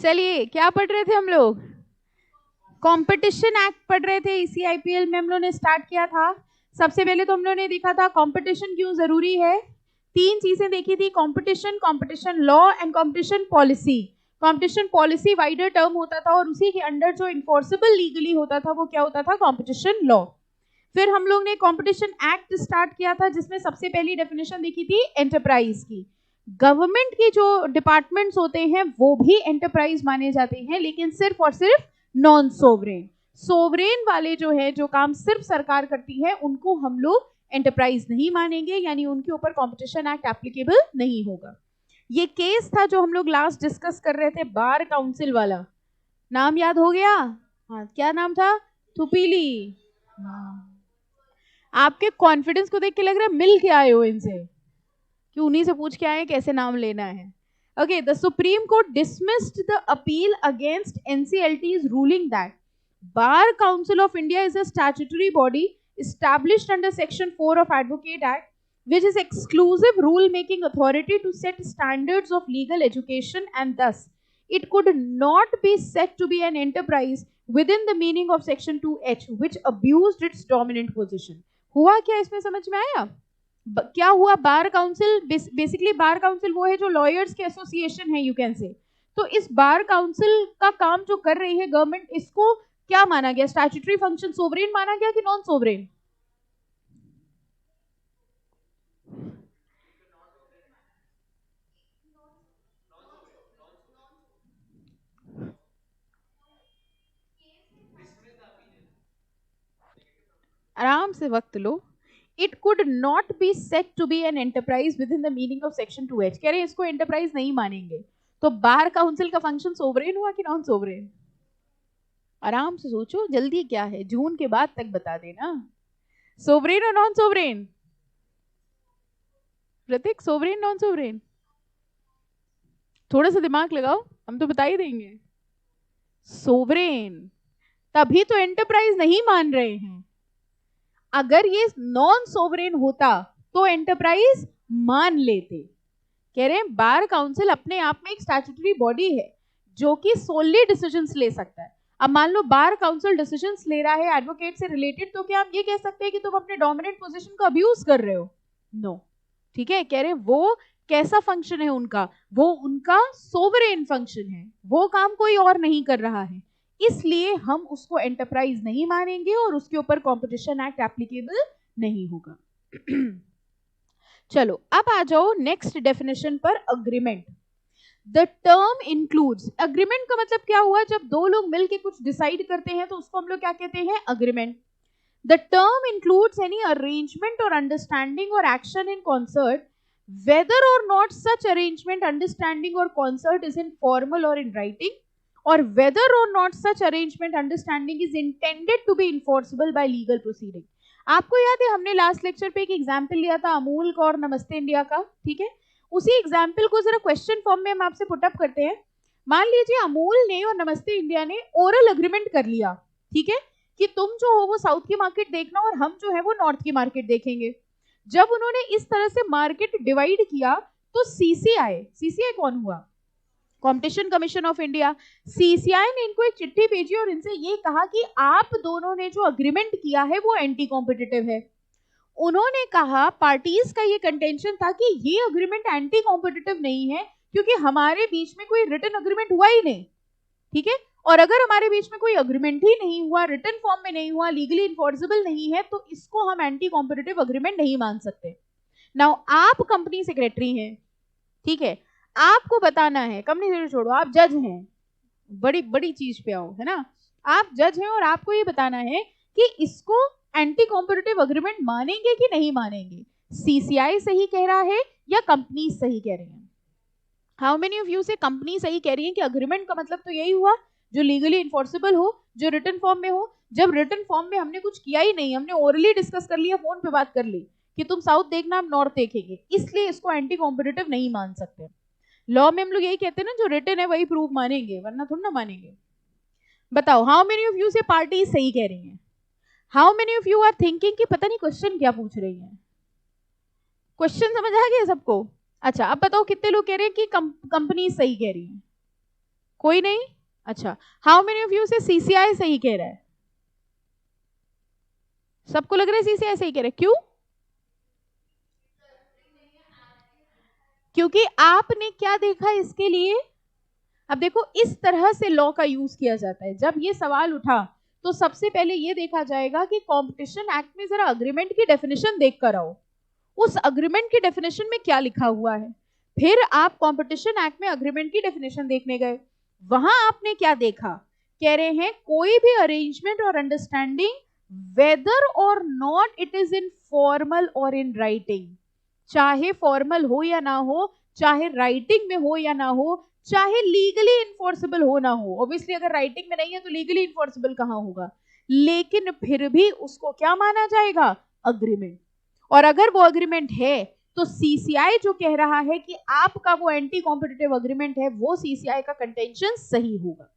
चलिए, क्या पढ़ रहे थे हम लोग? कंपटीशन एक्ट पढ़ रहे थे। इसी आईपीएल में हम लोग ने स्टार्ट किया था। सबसे पहले तो हम लोग ने देखा था कंपटीशन क्यों जरूरी है। तीन चीजें देखी थी, competition, competition law and competition policy. Competition policy wider term होता था और उसी के अंडर जो इन्फोर्सेबल लीगली होता था वो क्या होता था? Competition law. फिर हम लोग ने कंपटीशन एक्ट स्टार्ट किया था जिसमें सबसे पहली डेफिनेशन देखी थी एंटरप्राइज की। गवर्नमेंट के जो डिपार्टमेंट्स होते हैं वो भी एंटरप्राइज माने जाते हैं, लेकिन सिर्फ और सिर्फ नॉन सोवरेन। सोवरेन वाले जो है, जो काम सिर्फ सरकार करती है, उनको हम लोग एंटरप्राइज नहीं मानेंगे, यानी उनके ऊपर कंपटीशन एक्ट एप्लीकेबल नहीं होगा। ये केस था जो हम लोग लास्ट डिस्कस कर रहे थे, बार काउंसिल वाला। नाम याद हो गया? हाँ, क्या नाम था? थुपीली। हाँ। आपके कॉन्फिडेंस को देख के लग रहा है मिल के आए हो इनसे, कि उन्हीं से पूछ के आए कैसे नाम लेना है। Okay, the Supreme Court dismissed the appeal against NCLT's ruling that Bar Council of India is a statutory body established under Section 4 of Advocate Act, which is exclusive rule-making authority to set standards of legal education, and thus it could not be said to be an enterprise within the meaning of Section 2H, which abused its dominant position. हुआ क्या इसमें, समझ में आया? क्या हुआ? Bar council, basically bar council वो है जो लॉयर्स के एसोसिएशन है, यू कैन से। तो इस बार काउंसिल का काम जो कर रही है गवर्नमेंट, इसको क्या माना गया? स्टैट्यूटरी फंक्शन सोवरेन माना गया कि नॉन सोवरेन? आराम से वक्त लो। It could not be set to be an enterprise within the meaning of section 2H। कह रहे हैं इसको एंटरप्राइज नहीं मानेंगे। तो बार काउंसिल का फंक्शन सोवरेन हुआ कि नॉन सोवरेन? आराम से सोचो, जल्दी क्या है, जून के बाद तक बता देना। सोवरेन और नॉन सोवरेन? प्रतीक, सोवरेन नॉन सोवरेन? थोड़ा सा दिमाग लगाओ, हम तो बता ही देंगे। सोवरेन। तभी तो एंटरप्राइज नहीं मान रहे हैं। अगर ये नॉन सोवरेन होता तो एंटरप्राइज मान लेते। कह रहे हैं बार काउंसिल अपने आप में एक स्टैट्यूटरी बॉडी है जो कि सोली डिसीजंस ले सकता है। अब मान लो बार काउंसिल डिसीजंस ले रहा है एडवोकेट से रिलेटेड, तो क्या हम ये कह सकते हैं कि तुम अपने डोमिनेंट पोजीशन का अब्यूज कर रहे हो? नो। ठीक है, कह रहे वो कैसा फंक्शन है उनका? वो उनका सोवरेन फंक्शन है, वो काम कोई और नहीं कर रहा है, इसलिए हम उसको एंटरप्राइज नहीं मानेंगे और उसके ऊपर कॉम्पिटिशन एक्ट एप्लीकेबल नहीं होगा। चलो अब आ जाओ नेक्स्ट डेफिनेशन पर, agreement. The term includes, agreement का मतलब क्या हुआ? जब दो लोग मिलकर कुछ डिसाइड करते हैं तो उसको हम लोग क्या कहते हैं? Agreement. The term includes any arrangement or understanding or action in concert, whether or not such arrangement, understanding or concert is in formal or in writing, or whether or not such arrangement, understanding is intended to be enforceable by legal proceeding. आपको याद है हमने last lecture पे एक example लिया था अमूल का और नमस्ते इंडिया का, ठीक है? उसी एग्जाम्पल को जरा क्वेश्चन फॉर्म में हम आपसे पुटअप करते हैं। मान लीजिए अमूल ने और नमस्ते इंडिया ने ओरल अग्रीमेंट कर लिया, ठीक है, कि तुम जो हो वो साउथ की मार्केट देखना और हम जो है वो नॉर्थ की मार्केट देखेंगे। जब उन्होंने इस तरह से मार्केट डिवाइड किया तो सीसीआई कौन हुआ? Competition commission of India. CCI ने इनको एक चिट्ठी भेजी और इनसे ये कहा कि आप दोनों ने जो अग्रीमेंट किया है वो एंटी कॉम्पिटिटिव है। उन्होंने कहा, पार्टीज का ये कंटेंशन था कि ये अग्रीमेंट एंटी कॉम्पिटिटिव नहीं है क्योंकि हमारे बीच में कोई रिटन अग्रीमेंट हुआ ही नहीं, ठीक है? और अगर हमारे बीच में कोई अग्रीमेंट ही नहीं हुआ, रिटन फॉर्म में नहीं हुआ, लीगली इन्फोर्सेबल नहीं है, तो इसको हम एंटी कॉम्पिटिटिव अग्रीमेंट नहीं मान सकते। नाउ आप कंपनी सेक्रेटरी हैं, ठीक है, आपको बताना है, कंपनी सेक्रेटरी छोड़ो, आप जज हैं, बड़ी बड़ी चीज पे आओ, है ना? आप जज हैं और आपको ये बताना है कि इसको एंटी कॉम्पिटिटिव अग्रीमेंट मानेंगे कि नहीं मानेंगे। सीसीआई सही कह रहा है या कंपनी सही कह रही है? हाउ मेनी ऑफ यू से कंपनी सही कह रही है कि अग्रीमेंट का मतलब तो यही हुआ जो लीगली इन्फोर्सेबल हो, जो रिटन फॉर्म में हो। जब रिटन फॉर्म में हमने कुछ किया ही नहीं, हमने ओरली डिस्कस कर लिया, फोन पे बात कर ली कि तुम साउथ देखना हम नॉर्थ देखेंगे, इसलिए इसको एंटी कॉम्पिटिटिव नहीं मान सकते। लॉ में हम लोग यही कहते हैं ना, जो रिटन है वही प्रूफ मानेंगे, वरना थोड़ा ना मानेंगे। बताओ हाउ मेनी ऑफ यू से पार्टी सही कह रही है? How many of you are thinking कि पता नहीं क्वेश्चन क्या पूछ रही है? क्वेश्चन समझ आ गया सबको? अच्छा, अब बताओ कितने लोग कह रहे हैं कि कंपनी सही कह रही है? कोई नहीं? अच्छा, हाउ मेनी ऑफ यू से सीसीआई सही कह रहा है? सबको लग रहा है सीसीआई सही कह रहा है, क्यों? क्योंकि आपने क्या देखा इसके लिए? अब देखो, इस तरह से लॉ का यूज किया जाता है। जब ये सवाल उठा तो सबसे पहले ये देखा जाएगा कि कॉम्पिटिशन एक्ट में जरा अग्रीमेंट की डेफिनेशन देख कर आओ, उस अग्रीमेंट की डेफिनेशन में क्या लिखा हुआ है। फिर आप कॉम्पिटिशन एक्ट में अग्रीमेंट की डेफिनेशन देखने गए, वहां आपने क्या देखा? कह रहे हैं कोई भी अरेंजमेंट और अंडरस्टैंडिंग वेदर और not it is in formal और इन राइटिंग, चाहे फॉर्मल हो या ना हो, चाहे राइटिंग में हो या ना हो, चाहे लीगली इन्फोर्सेबल हो ना हो। ऑब्वियसली अगर राइटिंग में नहीं है तो लीगली इन्फोर्सेबल कहां होगा, लेकिन फिर भी उसको क्या माना जाएगा? अग्रीमेंट। और अगर वो अग्रीमेंट है तो सीसीआई जो कह रहा है कि आपका वो एंटी कॉम्पिटिटिव अग्रीमेंट है, वो सीसीआई का कंटेंशन सही होगा।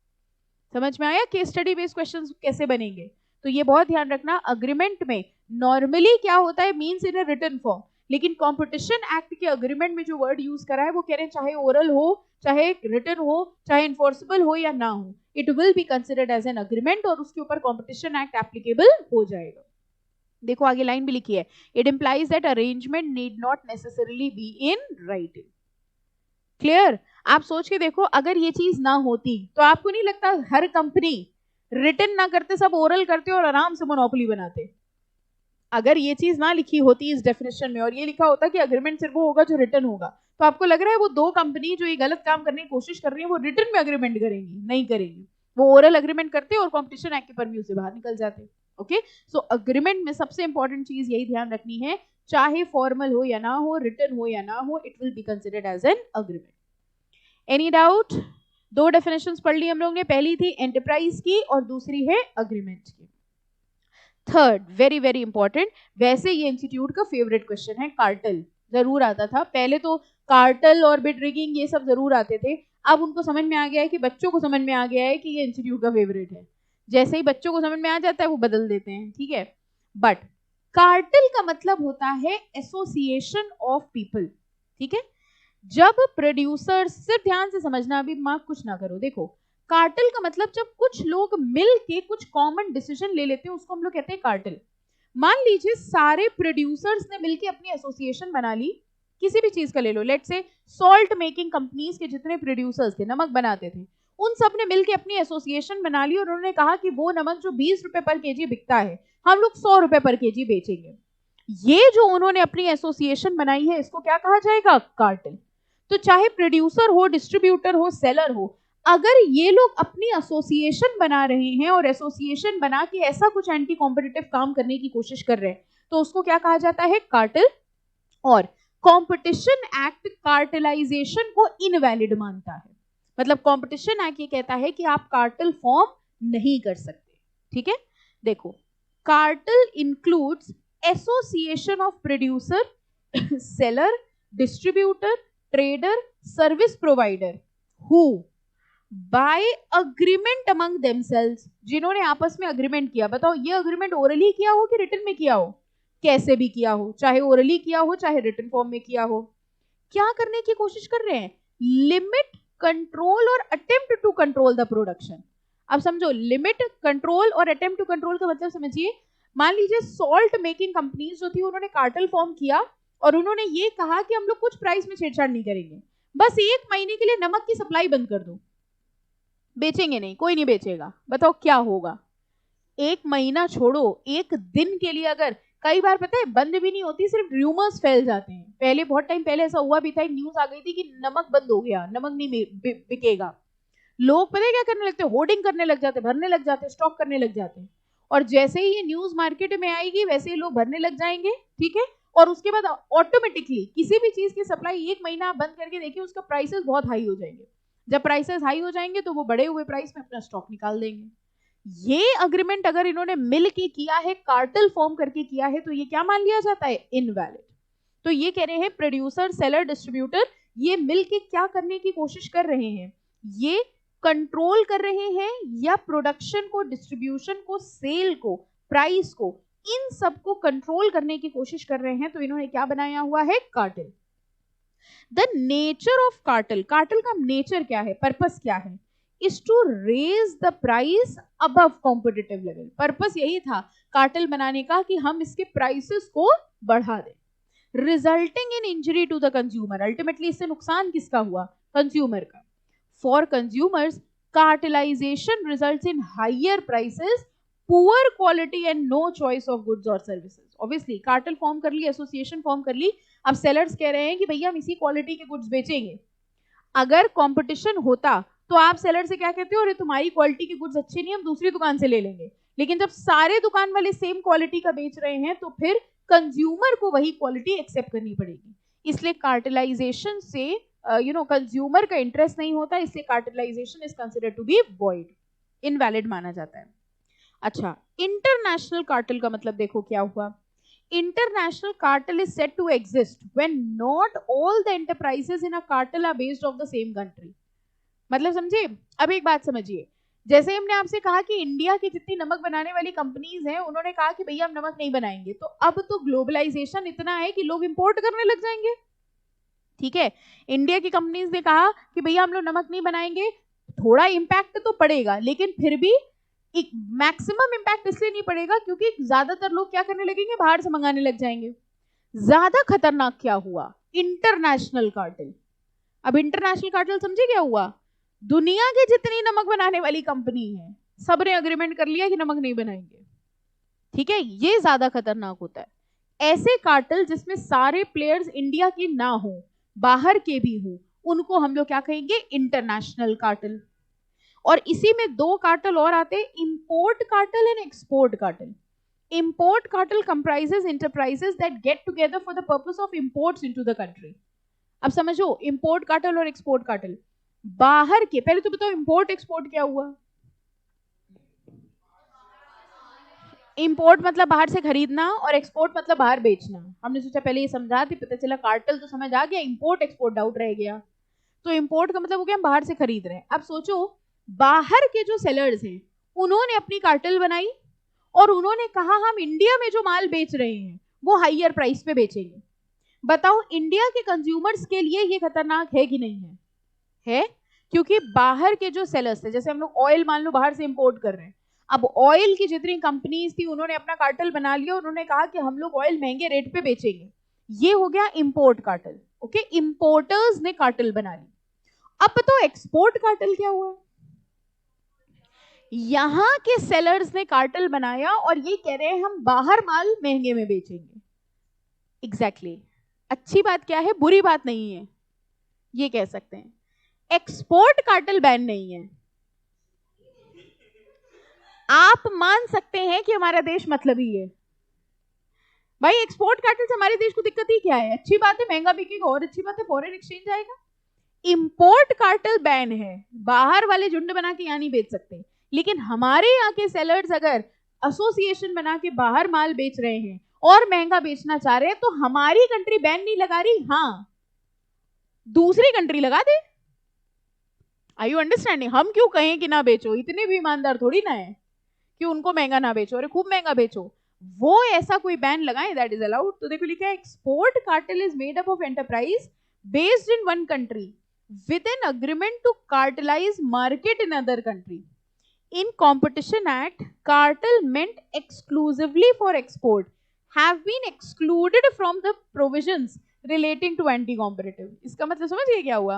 समझ में आया केस स्टडी बेस्ड क्वेश्चन कैसे बनेंगे? तो ये बहुत ध्यान रखना, अग्रीमेंट में नॉर्मली क्या होता है, means in a written form, लेकिन कॉम्पिटिशन एक्ट के अग्रीमेंट में जो वर्ड यूज करा है वो कह रहे हैं चाहे ओरल हो, चाहे रिटन हो, चाहे इन्फोर्सेबल हो या ना हो, it will be considered as an agreement और उसके ऊपर कॉम्पिटिशन एक्ट एप्लीकेबल हो जाएगा। देखो आगे लाइन भी लिखी है, it implies that arrangement need not necessarily be in writing. Clear? आप सोच के देखो, अगर ये चीज ना होती तो आपको नहीं लगता हर कंपनी रिटन ना करते, सब ओरल करते और आराम से मोनोपोली बनाते? अगर ये चीज ना लिखी होती इस डेफिनेशन में और ये लिखा होता कि अग्रीमेंट सिर्फ वो होगा जो रिटन होगा, तो आपको लग रहा है वो दो कंपनी जो ये गलत काम करने की कोशिश कर रही है वो रिटन में अग्रीमेंट करेंगी? नहीं करेंगी, वो ओरल अग्रीमेंट करते और कॉम्पिटिशन एक्ट के परव्यू से बाहर निकल जाते। ओके, सो अग्रीमेंट में सबसे इंपॉर्टेंट चीज यही ध्यान रखनी है, चाहे फॉर्मल हो या ना हो, रिटन हो या ना हो, it will be considered as an agreement. Any doubt? दो डेफिनेशंस पढ़ ली हम लोग ने, पहली थी एंटरप्राइज की और दूसरी है अग्रीमेंट की। थर्ड, वेरी वेरी इंपॉर्टेंट, वैसे ये इंस्टीट्यूट का फेवरेट क्वेश्चन है, कार्टेल जरूर आता था पहले, तो कार्टेल और बिड रिगिंग ये सब जरूर आते थे। अब उनको समझ में आ गया है कि बच्चों को समझ में आ गया है कि ये इंस्टीट्यूट का फेवरेट है, जैसे ही बच्चों को समझ में आ जाता है वो बदल देते हैं, ठीक है। बट कार्टेल का मतलब होता है एसोसिएशन ऑफ पीपल, ठीक है। जब प्रोड्यूसर, सिर्फ ध्यान से समझना, अभी मार्क कुछ ना करो, देखो कार्टेल का मतलब जब कुछ लोग मिल के कुछ कॉमन डिसीजन ले लेते हैं उसको हम लोग कहते हैं कार्टेल। मान लीजिए सारे प्रोड्यूसर्स ने मिलके अपनी एसोसिएशन बना ली, किसी भी चीज का ले लो, लेट से सॉल्ट मेकिंग कंपनीज के जितने प्रोड्यूसर्स थे, नमक बनाते थे, उन सब ने मिलके अपनी एसोसिएशन बना ली और उन्होंने कहा कि वो नमक जो 20 रुपए पर केजी बिकता है हम लोग 100 रुपए पर केजी बेचेंगे। ये जो उन्होंने अपनी एसोसिएशन बनाई है इसको क्या कहा जाएगा? कार्टेल। तो चाहे प्रोड्यूसर हो, डिस्ट्रीब्यूटर हो, सेलर हो, अगर ये लोग अपनी एसोसिएशन बना रहे हैं और एसोसिएशन बना के ऐसा कुछ एंटी कॉम्पिटिटिव काम करने की कोशिश कर रहे हैं तो उसको क्या कहा जाता है? कार्टेल। और कंपटीशन एक्ट कार्टेलाइजेशन को इनवैलिड मानता है, मतलब कंपटीशन एक्ट ये कहता है कि आप कार्टेल फॉर्म नहीं कर सकते, ठीक है। देखो, cartel includes association of producer, seller, distributor, trader, service provider who by agreement among themselves, जिन्होंने आपस में अग्रीमेंट किया। बताओ ये अग्रीमेंट ओरली किया हो कि रिटन में किया हो? कैसे भी किया हो, चाहे ओरली किया हो चाहे रिटन फॉर्म में किया हो, क्या करने की कोशिश कर रहे हैं? लिमिट, कंट्रोल और attempt to control the production. अब समझो, लिमिट, कंट्रोल और अटेम्प्ट टू कंट्रोल का मतलब समझिए। मान लीजिए सॉल्ट मेकिंग कंपनीज जो थी उन्होंने कार्टेल फॉर्म किया और उन्होंने ये कहा कि हम लोग कुछ प्राइस में छेड़छाड़ नहीं करेंगे, बस 1 महीने के लिए नमक की सप्लाई बंद कर दो, बेचेंगे नहीं, कोई नहीं बेचेगा। बताओ क्या होगा? 1 महीना छोड़ो, 1 दिन के लिए अगर, कई बार पता है बंद भी नहीं होती, सिर्फ र्यूमर्स फैल जाते हैं। पहले बहुत टाइम पहले ऐसा हुआ भी था, एक न्यूज आ गई थी कि नमक बंद हो गया, नमक नहीं बिकेगा। लोग पता है क्या करने लगते? होर्डिंग करने लग जाते, भरने लग जाते, स्टॉक करने लग जाते, और जैसे ही ये न्यूज मार्केट में आएगी वैसे ही लोग भरने लग जाएंगे, ठीक है। और उसके बाद ऑटोमेटिकली किसी भी चीज की सप्लाई 1 महीना बंद करके देखिए उसका प्राइसेस बहुत हाई हो जाएंगे। जब प्राइसेस हाई हो जाएंगे तो वो बढ़े हुए प्राइस में अपना स्टॉक निकाल देंगे। ये अग्रीमेंट अगर इन्होंने मिल के किया है, कार्टेल फॉर्म करके किया है, तो ये क्या मान लिया जाता है? इनवैलिड। तो ये कह रहे हैं प्रोड्यूसर, सेलर, डिस्ट्रीब्यूटर ये मिल के क्या करने की कोशिश कर रहे हैं? ये कंट्रोल कर रहे हैं या प्रोडक्शन को, डिस्ट्रीब्यूशन को, सेल को, प्राइस को, इन सबको कंट्रोल करने की कोशिश कर रहे हैं, तो इन्होंने क्या बनाया हुआ है? Cartel. The nature of cartel, cartel का नेचर क्या है, पर्पस क्या है? is to raise the price above competitive level. Purpose यही था कार्टेल बनाने का कि हम इसके प्राइसेस को बढ़ा दें. Resulting in injury to the consumer. Ultimately इससे नुकसान किसका हुआ? कंज्यूमर का. For consumers, cartelization results in higher prices, poor quality and no choice of goods or services. Obviously cartel form कर ली, एसोसिएशन फॉर्म कर ली, अब सेलर्स कह रहे हैं कि भैया हम इसी क्वालिटी के गुड्स बेचेंगे. अगर कंपटीशन होता तो आप सेलर से क्या कहते हो, अरे तुम्हारी क्वालिटी के गुड्स अच्छे नहीं, हम दूसरी दुकान से ले लेंगे. लेकिन जब सारे दुकान वाले सेम क्वालिटी का बेच रहे हैं तो फिर कंज्यूमर को वही क्वालिटी एक्सेप्ट करनी पड़ेगी. इसलिए कार्टेलाइजेशन से कंज्यूमर का इंटरेस्ट नहीं होता, इसलिए cartelisation is considered to be void, invalid माना जाता है. अच्छा, इंटरनेशनल कार्टेल का मतलब देखो क्या हुआ. International cartel is said to exist when not all the enterprises in a cartel are based of the same country. मतलब समझे. अब एक बात समझिए, जैसे हमने आपसे कहा कि इंडिया की जितनी नमक बनाने वाली कंपनीज हैं उन्होंने कहा कि भैया हम नमक नहीं बनाएंगे, तो अब तो ग्लोबलाइजेशन इतना है कि लोग इंपोर्ट करने लग जाएंगे. ठीक है, इंडिया की कंपनीज ने कहा कि भैया हम लोग नमक नहीं बनाएंगे, थोड़ा इंपैक्ट तो पड़ेगा, लेकिन फिर भी एक मैक्सिमम इंपैक्ट इसलिए नहीं पड़ेगा क्योंकि ज्यादातर लोग क्या करने लगेंगे, बाहर से मंगाने लग जाएंगे. ज्यादा खतरनाक क्या हुआ, इंटरनेशनल कार्टेल. अब इंटरनेशनल कार्टेल समझे क्या हुआ, दुनिया की जितनी नमक बनाने वाली कंपनी है सबने अग्रीमेंट कर लिया कि नमक नहीं बनाएंगे. ठीक है, ये ज्यादा खतरनाक होता है. ऐसे कार्टेल जिसमें सारे प्लेयर्स इंडिया के ना हो, बाहर के भी हो, उनको हम लोग क्या कहेंगे, इंटरनेशनल कार्टेल. और इसी में दो कार्टेल और आते हैं, import cartel and export cartel. Import cartel comprises enterprises that get together for the purpose of imports into the country. अब समझो, इंपोर्ट कार्टेल और एक्सपोर्ट कार्टेल. बाहर के, पहले तो बताओ इंपोर्ट एक्सपोर्ट क्या हुआ. इंपोर्ट मतलब बाहर से खरीदना और एक्सपोर्ट मतलब बाहर बेचना. हमने सोचा पहले ये समझा थी, पता चला कार्टेल तो समझ आ गया, इंपोर्ट एक्सपोर्ट डाउट रह गया. तो इंपोर्ट का मतलब हो गया हम बाहर से खरीद रहे हैं. अब सोचो, बाहर के जो सेलर्स हैं उन्होंने अपनी कार्टेल बनाई और उन्होंने कहा हम इंडिया में जो माल बेच रहे हैं वो हाईयर प्राइस पे बेचेंगे. बताओ इंडिया के कंज्यूमर्स के लिए ये खतरनाक है कि नहीं है? है, क्योंकि बाहर के जो सेलर्स थे, जैसे हम लोग ऑयल मान लो बाहर से इंपोर्ट कर रहे हैं, अब ऑयल की जितनी कंपनीज थी उन्होंने अपना कार्टेल बना लिया, उन्होंने कहा कि हम लोग ऑयल महंगे रेट पे बेचेंगे. ये हो गया इंपोर्ट कार्टेल. ओके, इंपोर्टर्स ने कार्टेल बना ली. अब तो एक्सपोर्ट कार्टेल क्या हुआ, यहां के सेलर्स ने कार्टेल बनाया और ये कह रहे हैं हम बाहर माल महंगे में बेचेंगे. एग्जैक्टली अच्छी बात क्या है, बुरी बात नहीं है, ये कह सकते हैं. एक्सपोर्ट कार्टेल बैन नहीं है. आप मान सकते हैं कि हमारा देश मतलबी है. भाई एक्सपोर्ट कार्टेल से हमारे देश को दिक्कत ही क्या है, अच्छी बात है, महंगा बिकेगा, और अच्छी बात है फॉरेन एक्सचेंज आएगा. इंपोर्ट कार्टेल बैन है, बाहर वाले झुंड बना के यहाँ नहीं बेच सकते. लेकिन हमारे यहाँ के सेलर्स अगर एसोसिएशन बना के बाहर माल बेच रहे हैं और महंगा बेचना चाह रहे हैं तो हमारी कंट्री बैन नहीं लगा रही, हाँ दूसरी कंट्री लगा दे. Are you understanding? हम क्यों कहें कि ना बेचो, इतने भी ईमानदार थोड़ी ना है कि उनको महंगा ना बेचो, अरे खूब महंगा बेचो. वो ऐसा कोई बैन लगाए दैट इज अलाउड. तो देखो लिखा है, export cartel is made up of enterprise based in one country with an agreement to cartelize market in other country. In Competition Act, cartel meant exclusively for export have been excluded from the provisions relating to anti-competitive. इसका मतलब समझ गए क्या हुआ?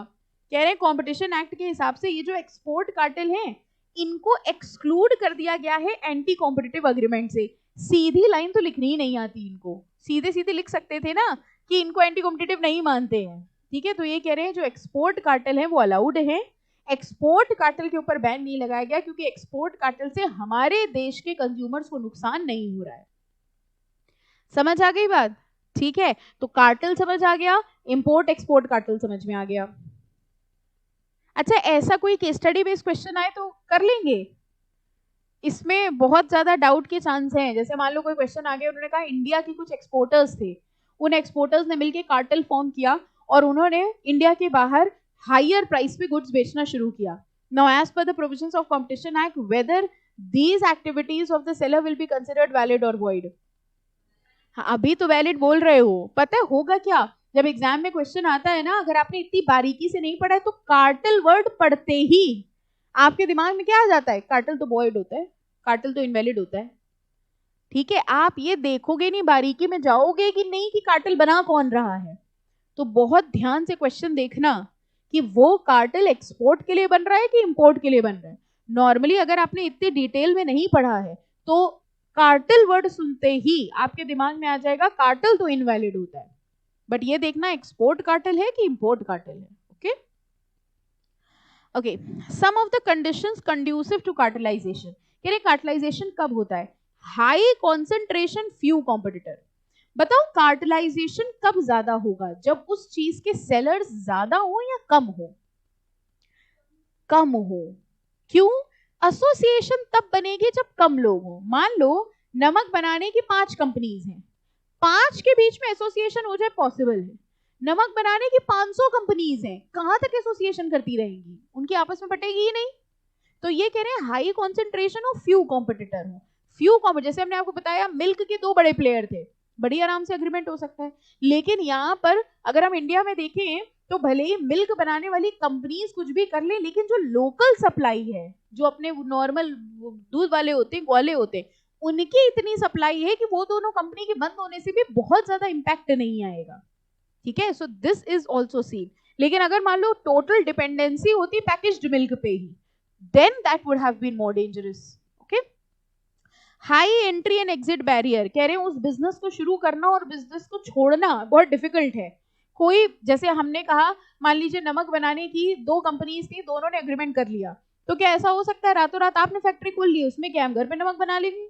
कह रहे हैं competition act के हिसाब से ये जो एक्सपोर्ट कार्टेल हैं इनको एक्सक्लूड कर दिया गया है एंटी कॉम्पिटिटिव अग्रीमेंट से. सीधी लाइन तो लिखनी ही नहीं आती इनको, सीधे सीधे लिख सकते थे ना कि इनको एंटी कॉम्पिटिटिव नहीं मानते हैं. ठीक है, तो ये कह रहे हैं जो एक्सपोर्ट कार्टेल है वो अलाउड है, एक्सपोर्ट कार्टेल के ऊपर बैन नहीं लगाया गया क्योंकि एक्सपोर्ट कार्टेल से हमारे देश के कंज्यूमर्स को नुकसान नहीं हो रहा है. समझ आ गई बात? ठीक है, तो कार्टेल समझ आ गया, इंपोर्ट एक्सपोर्ट कार्टेल समझ में आ गया. अच्छा, ऐसा कोई केस स्टडी बेस्ड क्वेश्चन आए तो कर लेंगे, इसमें बहुत ज्यादा डाउट के चांस हैं. जैसे मान लो कोई क्वेश्चन आ गया, उन्होंने कहा इंडिया के कुछ एक्सपोर्टर्स थे, उन एक्सपोर्टर्स ने मिलकर कार्टेल फॉर्म किया और उन्होंने इंडिया के बाहर हायर प्राइस पे गुड्स बेचना शुरू किया. Now as per the provisions of competition act whether these activities of the seller will be considered valid और वॉइड. अभी तो वैलिड बोल रहे हो, पता है होगा क्या, जब एग्जाम में क्वेश्चन आता है ना, अगर आपने इतनी बारीकी से नहीं पढ़ा है तो कार्टेल वर्ड पढ़ते ही आपके दिमाग में क्या आ जाता है? कार्टेल तो वॉइड होता है, कार्टेल तो इनवैलिड होता है। ठीक है, आप ये देखोगे नहीं, बारीकी में जाओगे कि नहीं कि कार्टेल बना कौन रहा है। तो बहुत ध्यान से क्वेश्चन देखना कि वो कार्टेल एक्सपोर्ट के लिए बन रहा है कि इंपोर्ट के लिए बन रहा है। नॉर्मली अगर आपने इतनी डिटेल में नहीं पढ़ा है तो कार्टेल वर्ड सुनते ही आपके दिमाग में आ जाएगा कार्टेल तो इनवैलिड होता है, बट ये देखना एक्सपोर्ट कार्टेल है कि इंपोर्ट कार्टेल है। Okay okay, some of the conditions conducive to cartelisation. कह रहे कार्टेलाइजेशन कब होता है? High concentration few competitor. बताओ कार्टेलाइजेशन कब ज्यादा होगा? जब उस चीज के सेलर्स ज्यादा हो या कम हो? कम हो। क्यों? एसोसिएशन तब बनेगी जब कम लोग हो। मान लो नमक बनाने की 5 कंपनीज हैं, 5 के बीच में एसोसिएशन हो जाए पॉसिबल है। नमक बनाने की 500 कंपनीज हैं, कहां तक एसोसिएशन करती रहेंगी? उनकी आपस में पटेगी ही नहीं। तो ये कह रहे हैं हाई कॉन्सेंट्रेशन हो, फ्यू कॉम्पिटिटर हो। फ्यू कॉम्पिटिटर, जैसे हमने आपको बताया मिल्क के 2 बड़े प्लेयर थे, बड़ी आराम से एग्रीमेंट हो सकता है। लेकिन यहाँ पर अगर हम इंडिया में देखें तो भले ही मिल्क बनाने वाली कंपनीज कुछ भी कर ले, लेकिन जो लोकल सप्लाई है, जो अपने नॉर्मल दूध वाले होते हैं, ग्वाले होते हैं, उनकी इतनी सप्लाई है कि वो दोनों कंपनी के बंद होने से भी बहुत ज्यादा इंपैक्ट नहीं आएगा। ठीक है, so this is also seen. लेकिन अगर मान लो टोटल डिपेंडेंसी होती पैकेज्ड मिल्क पे ही, then that would have been more dangerous. Okay, high entry and exit barrier. कह रहे हैं उस बिजनेस को शुरू करना और बिजनेस को छोड़ना बहुत डिफिकल्ट है। कोई, जैसे हमने कहा मान लीजिए नमक बनाने की 2 कंपनीज थी, दोनों ने एग्रीमेंट कर लिया, तो क्या ऐसा हो सकता है रातों रात आपने फैक्ट्री खोल ली, उसमें क्या हम घर पे नमक बना लेंगे?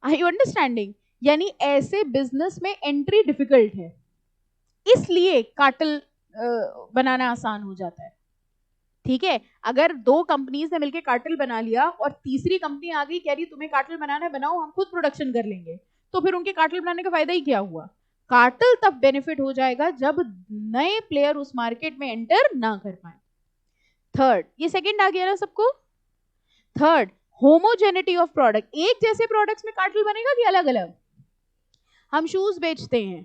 Are you understanding? यानी ऐसे बिजनेस में एंट्री डिफिकल्ट है, इसलिए कार्टेल बनाना आसान हो जाता है। ठीक है, अगर 2 कंपनीज ने मिलकर कार्टेल बना लिया और तीसरी कंपनी आ गई कह रही तुम्हें कार्टेल बनाना है, बनाओ, हम खुद प्रोडक्शन कर लेंगे, तो फिर उनके कार्टेल बनाने का फायदा ही क्या हुआ? कार्टेल तब बेनिफिट हो जाएगा जब नए प्लेयर उस मार्केट में एंटर ना कर पाए। थर्ड, ये सेकंड आ गया ना सबको। Third, homogeneity of product. एक जैसे प्रोडक्ट्स में कार्टेल बनेगा कि अलग अलग? हम शूज बेचते हैं,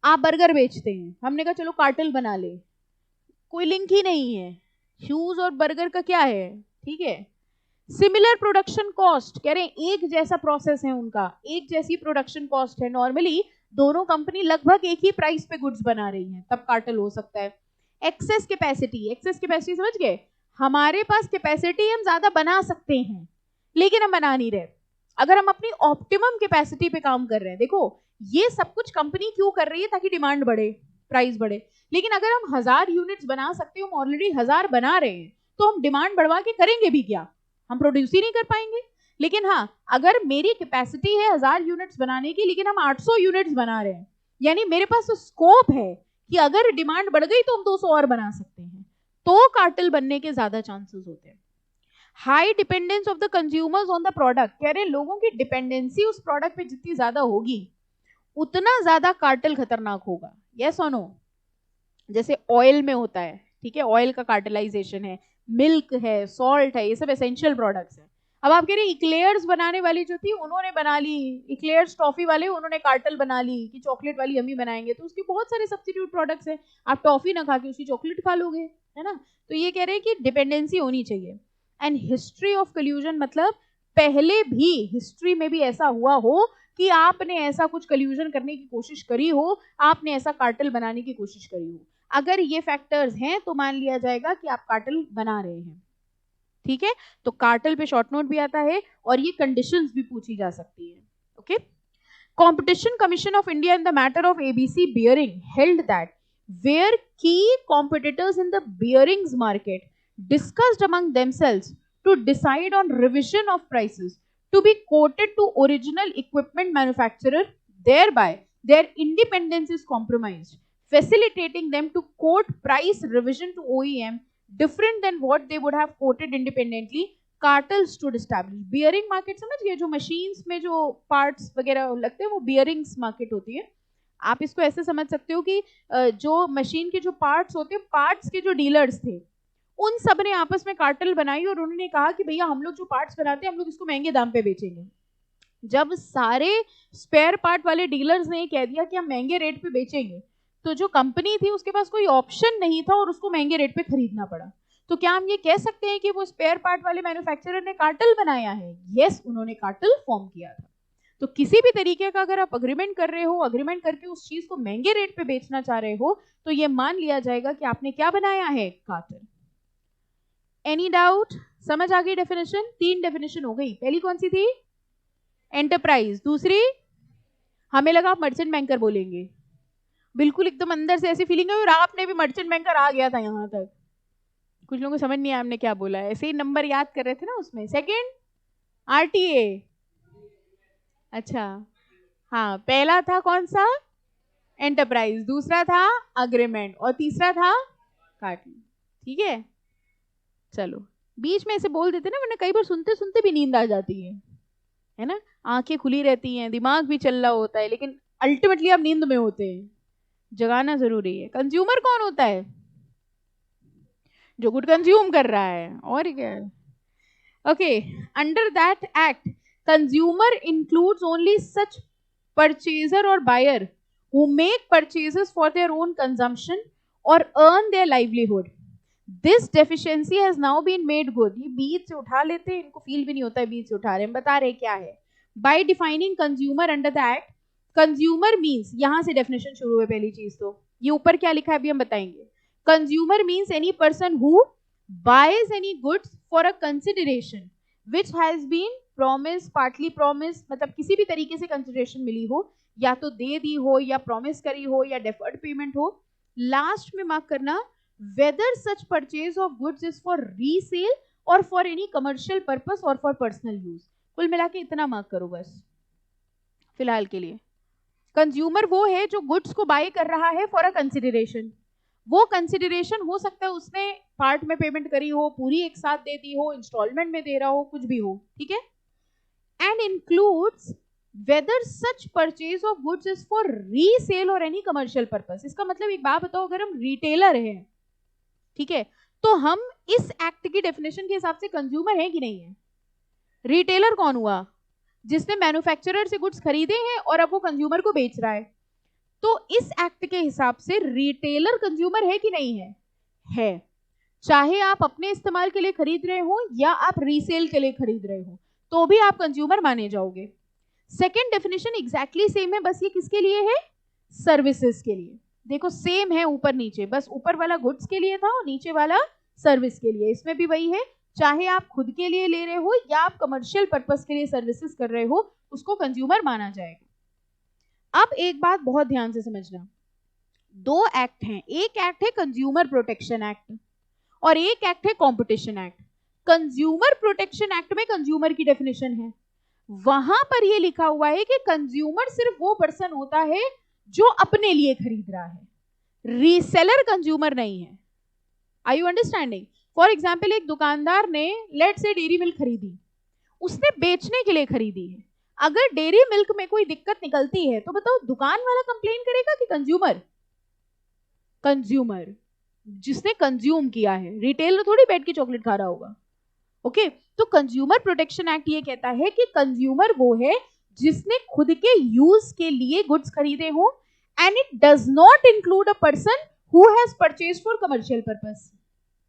आप बर्गर बेचते हैं, हमने कहा चलो कार्टेल बना ले, कोई लिंक ही नहीं है, शूज और बर्गर का क्या है? ठीक है, सिमिलर प्रोडक्शन कॉस्ट। कह रहे हैं एक जैसा प्रोसेस है उनका, एक जैसी प्रोडक्शन कॉस्ट है, नॉर्मली दोनों कंपनी लगभग एक ही प्राइस पे गुड्स बना रही हैं, तब कार्टेल हो सकता है। एक्सेस कैपेसिटी, एक्सेस कैपेसिटी समझ गए? हमारे पास कैपेसिटी, हम ज्यादा बना सकते हैं लेकिन हम बना नहीं रहे। अगर हम अपनी ऑप्टिमम कैपेसिटी पे काम कर रहे हैं, देखो ये सब कुछ कंपनी क्यों कर रही है? ताकि डिमांड बढ़े, प्राइस बढ़े। लेकिन अगर हम 1000 यूनिट्स बना सकते हो, हम ऑलरेडी 1000 बना रहे हैं, तो हम डिमांड बढ़वा के करेंगे भी क्या? हम प्रोड्यूस ही नहीं कर पाएंगे। लेकिन हाँ, अगर मेरी कैपेसिटी है 1000 यूनिट्स बनाने की, लेकिन हम 800 यूनिट्स बना रहे हैं, यानी मेरे पास तो स्कोप है कि अगर डिमांड बढ़ गई तो हम 200 और बना सकते हैं, तो कार्टेल बनने के ज्यादा चांसेस होते हैं। High dependence of the consumers on the product. कह रहे हैं लोगों की डिपेंडेंसी उस प्रोडक्ट पे जितनी ज्यादा होगी उतना ज्यादा कार्टेल खतरनाक होगा। यस और नो? जैसे ऑयल में होता है, ठीक है, ऑयल का कार्टेलाइजेशन है, मिल्क है, सॉल्ट है, ये सब एसेंशियल प्रोडक्ट्स हैं। अब आप कह रहे हैं इक्लेयर्स बनाने वाली जो थी उन्होंने बना ली, इक्लेयर्स टॉफी वाले उन्होंने कार्टेल बना ली कि चॉकलेट वाली हम ही बनाएंगे, तो उसके बहुत सारे सब्स्टिट्यूट प्रोडक्ट्स हैं, आप टॉफी ना खा के उसकी चॉकलेट खा लोगे, है ना? तो ये कह रहे हैं कि डिपेंडेंसी होनी चाहिए। एंड हिस्ट्री ऑफ कल्यूजन, मतलब पहले भी हिस्ट्री में भी ऐसा हुआ हो कि आपने ऐसा कुछ कल्यूजन करने की कोशिश करी हो, आपने ऐसा कार्टेल बनाने की कोशिश करी हो। अगर ये फैक्टर्स हैं तो मान लिया जाएगा कि आप कार्टेल बना रहे हैं। ठीक है, तो कार्टेल पे शॉर्ट नोट भी आता है और ये कंडीशंस भी पूछी जा सकती है। Okay, Competition Commission of India in the matter of ABC bearing held that where key competitors in the bearings market discussed among themselves to decide on revision of prices to be quoted to original equipment manufacturer, thereby their independence is compromised, facilitating them to quote price revision to OEM different than what they would have quoted independently, cartels to establish. Bearing market समझ गए, जो machines में जो parts वगैरह लगते हैं वो bearings market होती है। आप इसको ऐसे समझ सकते हो कि जो मशीन के जो पार्ट्स होते हैं, पार्ट्स के जो डीलर्स थे उन सब ने आपस में कार्टेल बनाई और उन्होंने कहा कि भैया हम लोग जो पार्ट्स बनाते हैं हम लोग इसको महंगे दाम पे बेचेंगे। जब सारे स्पेयर पार्ट वाले डीलर्स ने कह दिया कि हम महंगे रेट पे बेचेंगे, तो जो कंपनी थी उसके पास कोई ऑप्शन नहीं था और उसको महंगे रेट पे खरीदना पड़ा। तो क्या हम ये कह सकते हैं कि वो स्पेयर पार्ट वाले मैन्युफैक्चरर ने कार्टेल बनाया है? यस, उन्होंने कार्टेल फॉर्म किया था। तो किसी भी तरीके का अगर आप अग्रीमेंट कर रहे हो, अग्रीमेंट करके उस चीज को महंगे रेट पे बेचना चाह रहे हो, तो ये मान लिया जाएगा कि आपने क्या बनाया है? कार्टेल। Any doubt? समझ आ गई डेफिनेशन? 3 डेफिनेशन हो गई। पहली कौन सी थी? एंटरप्राइज। दूसरी, हमें लगा आप मर्चेंट बैंकर बोलेंगे, बिल्कुल एकदम अंदर से ऐसी फीलिंग है और आपने भी मर्चेंट बैंकर आ गया था यहाँ तक। कुछ लोगों को समझ नहीं आया हमने क्या बोला है, ऐसे ही नंबर याद कर रहे थे ना उसमें। Second, RTA. अच्छा, हाँ, पहला था कौन सा? एंटरप्राइज, दूसरा था अग्रीमेंट, और तीसरा था कार्टेल। ठीक है, चलो बीच में ऐसे बोल देते ना, वरना कई बार सुनते सुनते भी नींद आ जाती है ना, आंखें खुली रहती हैं, दिमाग भी चल रहा होता है, लेकिन अल्टीमेटली आप नींद में होते हैं। जगाना जरूरी है। कंज्यूमर कौन होता है? जो गुड कंज्यूम कर रहा है, और क्या। Okay, under that act consumer includes only such purchaser और buyer who make purchases for their own consumption or earn their livelihood. This deficiency has now been made good. ये बीच से उठा लेते हैं, इनको फील भी नहीं होता है बीच से उठा रहे हैं, बता रहे क्या है। By defining consumer under the act, consumer means, यहां से definition शुरू है पहली चीज। तो ये ऊपर क्या लिखा है अभी हम बताएंगे। Consumer means any person who buys any goods for a consideration which has been promised, partly promised, मतलब किसी भी तरीके से consideration मिली हो, या तो दे दी हो, या प्रॉमिस करी हो, या डेफर्ड पेमेंट हो। लास्ट में मार्क करना, whether such purchase of goods is for resale और फॉर एनी कमर्शियल पर्पस और फॉर पर्सनल यूज। कुल मिला के इतना मार्क करो बस फिलहाल के लिए। कंज्यूमर वो है जो गुड्स को बाय कर रहा है फॉर अ कंसिडरेशन। वो कंसिडरेशन हो सकता है उसने पार्ट में पेमेंट करी हो, पूरी एक साथ दे दी हो, इंस्टॉलमेंट में दे रहा हो, कुछ भी हो, ठीक है। And includes whether such purchase of goods is for resale or any commercial purpose। इसका मतलब एक बात बताओ, अगर हम रिटेलर हैं, ठीक है, तो हम इस एक्ट की डेफिनेशन के हिसाब से कंज्यूमर है कि नहीं है? रिटेलर कौन हुआ? जिसने मैन्युफैक्चरर से गुड्स खरीदे हैं और अब वो कंज्यूमर को बेच रहा है। तो इस एक्ट के हिसाब से रिटेलर कंज्यूमर है कि नहीं है? है। चाहे आप अपने इस्तेमाल के लिए खरीद रहे हो या आप रीसेल के लिए खरीद रहे हो, तो भी आप कंज्यूमर माने जाओगे। सेकेंड डेफिनेशन एग्जैक्टली सेम है, बस ये किसके लिए है? सर्विसेज के लिए। देखो सेम है ऊपर नीचे, बस ऊपर वाला गुड्स के लिए था और नीचे वाला सर्विस के लिए। इसमें भी वही है, चाहे आप खुद के लिए ले रहे हो या आप कमर्शियल पर्पस के लिए सर्विसेज कर रहे हो, उसको कंज्यूमर माना जाएगा। अब एक बात बहुत ध्यान से समझना, 2 एक्ट हैं। एक एक्ट है कंज्यूमर प्रोटेक्शन एक्ट और एक एक्ट है competition act. Consumer protection act में कंज्यूमर की डेफिनेशन है, वहां पर ये लिखा हुआ है कि कंज्यूमर सिर्फ वो पर्सन होता है जो अपने लिए खरीद रहा है, रीसेलर कंज्यूमर नहीं है। Are you understanding? For example, एक दुकानदार ने लेट से डेयरी मिल्क खरीदी, उसने बेचने के लिए खरीदी है। अगर डेयरी मिल्क में कोई दिक्कत निकलती है तो बताओ दुकान वाला कंप्लेन करेगा कि कंज्यूमर? कंज्यूमर, जिसने कंज्यूम किया है। रिटेलर थोड़ी बैठ के चॉकलेट खा रहा होगा। ओके, तो कंज्यूमर प्रोटेक्शन एक्ट ये कहता है कि कंज्यूमर वो है जिसने खुद के यूज के लिए गुड्स खरीदे हो, and it does not include a person who has purchase for commercial purpose.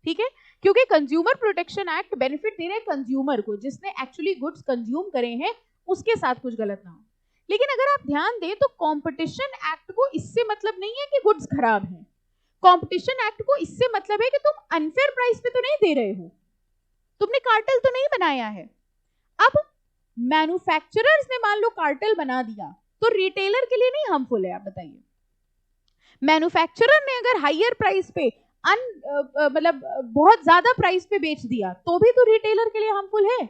ठीक है, क्योंकि कंज्यूमर प्रोटेक्शन एक्ट बेनिफिट दे रहे हैं कंज्यूमर को, जिसने एक्चुअली गुड्स कंज्यूम करे हैं, उसके साथ कुछ गलत ना हो। लेकिन अगर आप ध्यान दें तो कॉम्पिटिशन एक्ट को इससे मतलब नहीं है कि गुड्स खराब हैं। कॉम्पिटिशन एक्ट को इससे मतलब है कि तुम अनफेयर प्राइस पे तो नहीं दे रहे हो, तुमने कार्टेल तो नहीं बनाया है। अब मैन्युफैक्चरर्स ने मान लो कार्टेल बना दिया, तो रिटेलर के लिए नहीं हार्मफुल है? आप बताइए, मैन्युफैक्चरर ने अगर हायर प्राइस पे मतलब बहुत ज्यादा प्राइस पे बेच दिया तो भी तो रिटेलर के लिए हार्मफुल है।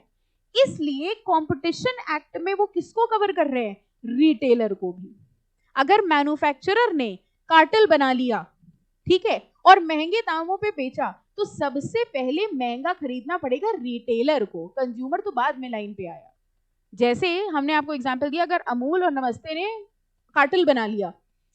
इसलिए कंपटीशन एक्ट में वो किसको कवर कर रहे हैं? रिटेलर को भी। अगर मैन्युफैक्चरर ने कार्टेल बना लिया, ठीक है, और महंगे दामों पे बेचा, तो सबसे पहले महंगा खरीदना पड़ेगा रिटेलर को, कंज्यूमर तो बाद में लाइन पे आया। जैसे हमने आपको एग्जांपल दिया, अगर अमूल और नमस्ते ने कार्टेल बना लिया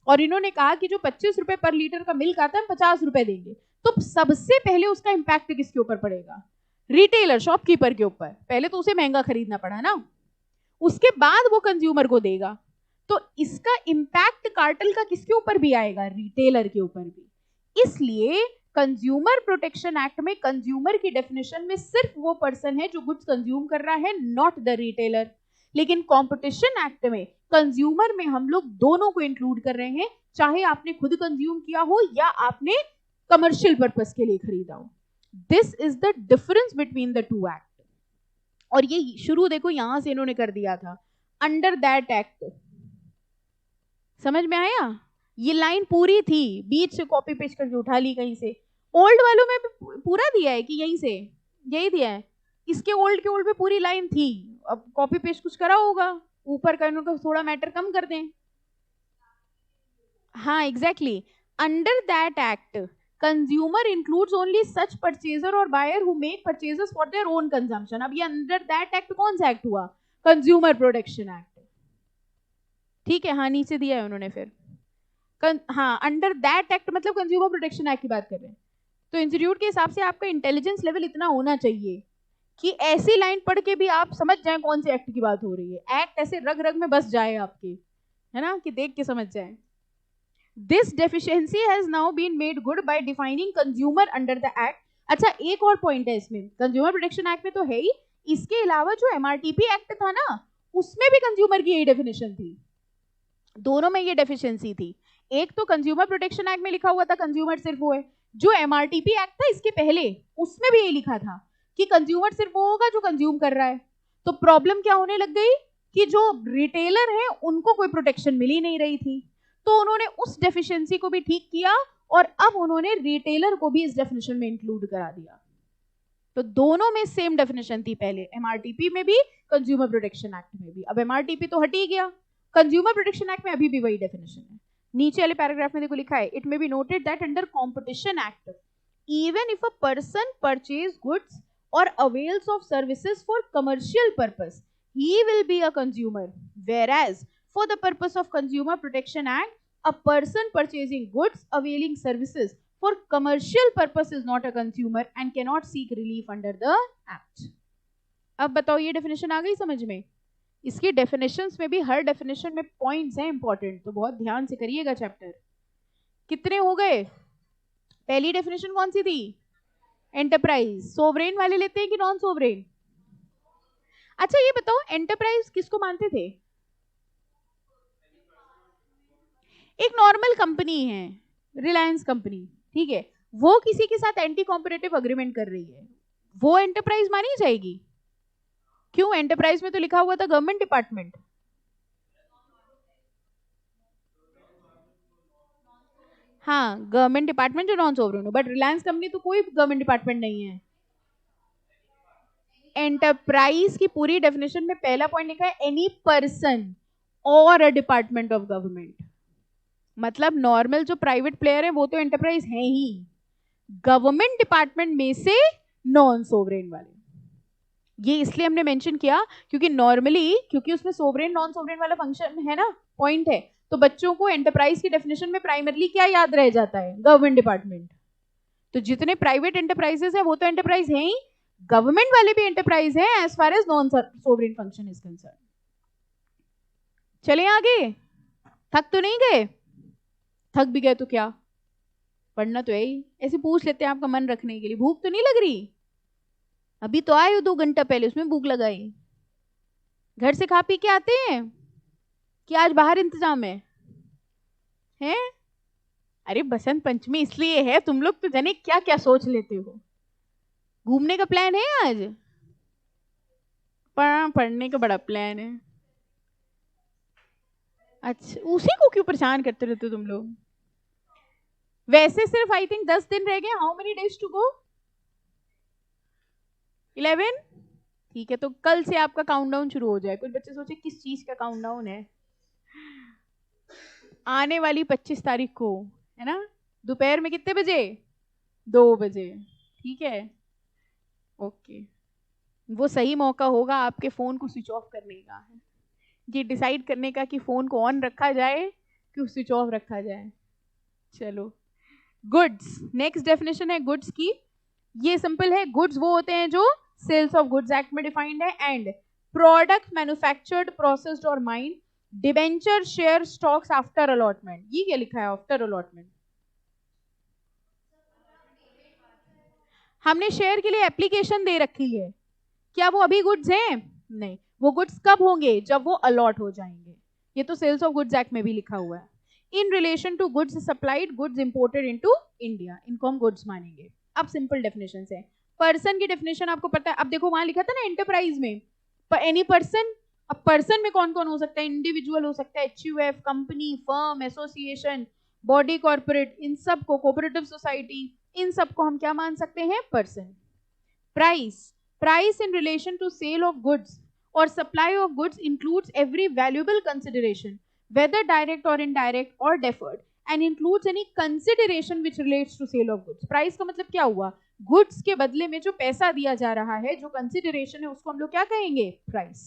और इन्होंने कहा कि जो 25 रुपए पर लीटर का मिल्क आता है हम 50 रुपए देंगे, तो सबसे पहले उसका इंपैक्ट किसके ऊपर पड़ेगा? रिटेलर, शॉपकीपर के ऊपर। पहले तो उसे महंगा खरीदना पड़ा ना, उसके बाद वो कंज्यूमर को देगा। तो इसका इंपैक्ट कार्टेल का किसके ऊपर भी आएगा? रिटेलर के ऊपर भी। इसलिए कंज्यूमर प्रोटेक्शन एक्ट में कंज्यूमर की डेफिनेशन में सिर्फ वो पर्सन है जो गुड्स कंज्यूम कर रहा है, नॉट द रिटेलर। लेकिन कंपटीशन एक्ट में कंज्यूमर में हम लोग दोनों को इंक्लूड कर रहे हैं, चाहे आपने खुद कंज्यूम किया हो या आपने कमर्शियल पर्पस के लिए खरीदा हो। This is the difference between the two act. और ये शुरू देखो यहां से इन्होंने कर दिया था, अंडर दैट एक्ट। समझ में आया? ये लाइन पूरी थी, बीच से कॉपी पेस्ट करके उठा ली कहीं से। ओल्ड वालों में भी पूरा दिया है कि यहीं से यही दिया है, इसके ओल्ड के ओल्ड में पूरी लाइन थी। अब कॉपी पेस्ट कुछ करा होगा, ऊपर का इन्होंने थोड़ा मैटर कम कर दें। हाँ exactly, under that act consumer includes only such purchaser और buyer who make purchases for their own consumption. अब ये अंडर दैट एक्ट कौन सा एक्ट हुआ? Consumer protection act. ठीक है, हाँ नीचे दिया है उन्होंने फिर। हाँ अंडर दैट एक्ट मतलब कंज्यूमर प्रोटेक्शन एक्ट की बात कर रहे हैं। तो इंस्टीट्यूट के हिसाब से आपका इंटेलिजेंस लेवल इतना होना चाहिए कि ऐसी लाइन पढ़ के भी आप समझ जाएं कौन से एक्ट की बात हो रही है। एक्ट ऐसे रग रग में बस जाए आपके, है ना, कि देख के समझ जाए। This deficiency has now been made good by defining consumer under the act. अच्छा एक और पॉइंट है इसमें, कंज्यूमर प्रोटेक्शन एक्ट में तो है ही, इसके अलावा जो एमआरटीपी एक्ट था ना, उसमें भी कंज्यूमर की यही डेफिनेशन थी। दोनों में ये डेफिशिएंसी थी। एक तो कंज्यूमर प्रोटेक्शन एक्ट में लिखा हुआ था कंज्यूमर सिर्फ वो है, जो एमआरटीपी एक्ट था इसके पहले उसमें भी ये लिखा था कि कंज्यूमर सिर्फ वो होगा जो कंज्यूम कर रहा है। तो प्रॉब्लम क्या होने लग गई कि जो रिटेलर है उनको कोई प्रोटेक्शन मिल ही नहीं रही थी, तो उन्होंने उस डेफिशिएंसी को भी ठीक किया और अब उन्होंने रिटेलर को भी इस डेफिनेशन में इंक्लूड करा दिया। तो दोनों में सेम डेफिनेशन थी पहले, एमआरटीपी में भी कंज्यूमर प्रोटेक्शन एक्ट में भी। अब एमआरटीपी तो हट ही गया, कंज्यूमर प्रोटेक्शन एक्ट में अभी भी वही डेफिनेशन है। नीचे वाले पैराग्राफ में देखो लिखा है, it may be noted that under competition act even if a person purchase goods और avails of services for commercial purpose he will be a consumer, whereas for the purpose of consumer protection act a person purchasing goods availing services for commercial purpose is not a consumer and cannot seek relief under the act। अब बताओ ये definition आ गई समझ में? इसकी definitions में भी हर definition में पॉइंट्स हैं इंपॉर्टेंट, तो बहुत ध्यान से करिएगा चैप्टर। कितने हो गए? पहली डेफिनेशन कौन सी थी? एंटरप्राइज। सोवरेन वाले लेते हैं कि नॉन सोवरेन? अच्छा ये बताओ एंटरप्राइज किसको मानते थे? एक नॉर्मल कंपनी है, रिलायंस कंपनी, ठीक है, वो किसी के साथ एंटी कॉम्पिटिटिव अग्रीमेंट कर रही है, वो एंटरप्राइज मानी जाएगी? क्यों? एंटरप्राइज में तो लिखा हुआ था गवर्नमेंट डिपार्टमेंट। हाँ गवर्नमेंट डिपार्टमेंट जो नॉन सोवरेन हो, बट रिलायंस कंपनी तो कोई गवर्नमेंट डिपार्टमेंट नहीं है। एंटरप्राइज की पूरी डेफिनेशन में पहला पॉइंट लिखा है एनी पर्सन और अ डिपार्टमेंट ऑफ गवर्नमेंट। मतलब नॉर्मल जो प्राइवेट प्लेयर है वो तो एंटरप्राइज है ही, गवर्नमेंट डिपार्टमेंट में से नॉन सोवरेन वाले। ये इसलिए हमने मेंशन किया क्योंकि नॉर्मली, क्योंकि उसमें सोवरेन नॉन सोवरेन वाला फंक्शन है ना, पॉइंट है, तो बच्चों को एंटरप्राइज की डेफिनेशन में प्राइमरली क्या याद रह जाता है? Government department. तो जितने प्राइवेट एंटरप्राइजेस है वो तो एंटरप्राइज है ही, गवर्नमेंट वाले भी एंटरप्राइज है as far as non sovereign function is concern. चले आगे, थक तो नहीं गए? थक भी गए तो क्या, पढ़ना तो है ही, ऐसे पूछ लेते हैं आपका मन रखने के लिए। भूख तो नहीं लग रही? अभी तो आए हो 2 घंटा पहले, उसमें भूख लगाई? घर से खा पी के आते हैं कि आज बाहर इंतजाम है? हैं? अरे बसंत पंचमी इसलिए है, तुम लोग तो जाने क्या क्या सोच लेते हो। घूमने का प्लान है आज? पढ़ने का बड़ा प्लान है। अच्छा उसी को क्यों परेशान करते रहते हो तुम लोग? वैसे सिर्फ आई थिंक 10 दिन रह गए। How many days to go? 11। ठीक है, तो कल से आपका काउंटडाउन शुरू हो जाए। कुछ बच्चे सोचे किस चीज का काउंटडाउन है? आने वाली 25 तारीख को, है ना? दोपहर में कितने बजे? 2 बजे। ठीक है, ओके। वो सही मौका होगा आपके फोन को स्विच ऑफ करने का, ये डिसाइड करने का कि फोन को ऑन रखा जाए कि स्विच ऑफ रखा जाए। चलो, गुड्स, नेक्स्ट डेफिनेशन है गुड्स की। ये सिंपल है, गुड्स वो होते हैं जो सेल्स ऑफ गुड्स एक्ट में डिफाइंड है, एंड प्रोडक्ट मैन्युफैक्चर्ड प्रोसेस्ड और mind, debenture share stocks after allotment. ये क्या लिखा है आफ्टर अलॉटमेंट? हमने शेयर के लिए एप्लीकेशन दे रखी है, क्या वो अभी गुड्स हैं? नहीं, वो गुड्स कब होंगे? जब वो अलॉट हो जाएंगे। ये तो सेल्स ऑफ गुड्स एक्ट में भी लिखा हुआ है। In relation to goods supplied, goods imported into India, इनको हम गुड्स मानेंगे। अब सिंपल डेफिनेशन है। पर्सन की डेफिनेशन आपको पता है। अब देखो वहां लिखा था ना एंटरप्राइज में, एनी पर्सन। अब पर्सन में कौन कौन हो सकता है? इंडिविजुअल हो सकता है, HUF, company, firm, association, body, corporate, इन सब को, कोऑपरेटिव सोसाइटी, इन सब को हम क्या मान सकते हैं? Person. Price, price in relation to sale of goods or supply of goods includes every valuable consideration, whether direct or indirect or deferred, and includes any consideration which relates to sale of goods. Price का मतलब क्या हुआ? Goods के बदले में जो पैसा दिया जा रहा है, जो consideration है, उसको हम लोग क्या कहेंगे? Price.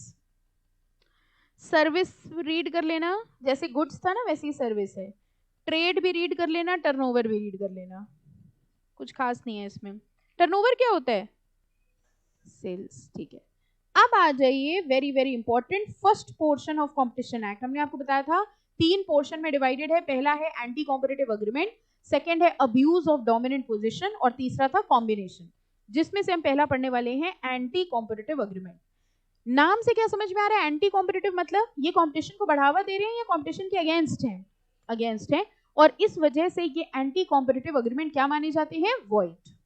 सर्विस रीड कर लेना, जैसे गुड्स था ना वैसी सर्विस है। ट्रेड भी रीड कर लेना, टर्नओवर भी रीड कर लेना, कुछ खास नहीं है इसमें। टर्नओवर क्या होता है? सेल्स। ठीक है, अब आ जाइए very very important first portion of competition act. हमने आपको बताया था 3 पोर्शन में डिवाइडेड है। पहला है एंटी कॉम्पिटिटिव अग्रीमेंट, सेकंड है अब्यूज ऑफ डोमिनेंट पोजीशन, और तीसरा था कॉम्बिनेशन, जिसमें से हम पहला पढ़ने वाले हैं एंटी कॉम्पिटिटिव अग्रीमेंट। नाम से क्या समझ में आ रहा है? एंटी कॉम्पिटिटिव मतलब ये कॉम्पिटिशन को बढ़ावा दे रहे हैं या कॉम्पिटिशन के अगेंस्ट हैं? अगेंस्ट हैं, और इस वजह से ये एंटी कॉम्पिटिटिव अग्रीमेंट क्या माने जाते हैं? Void.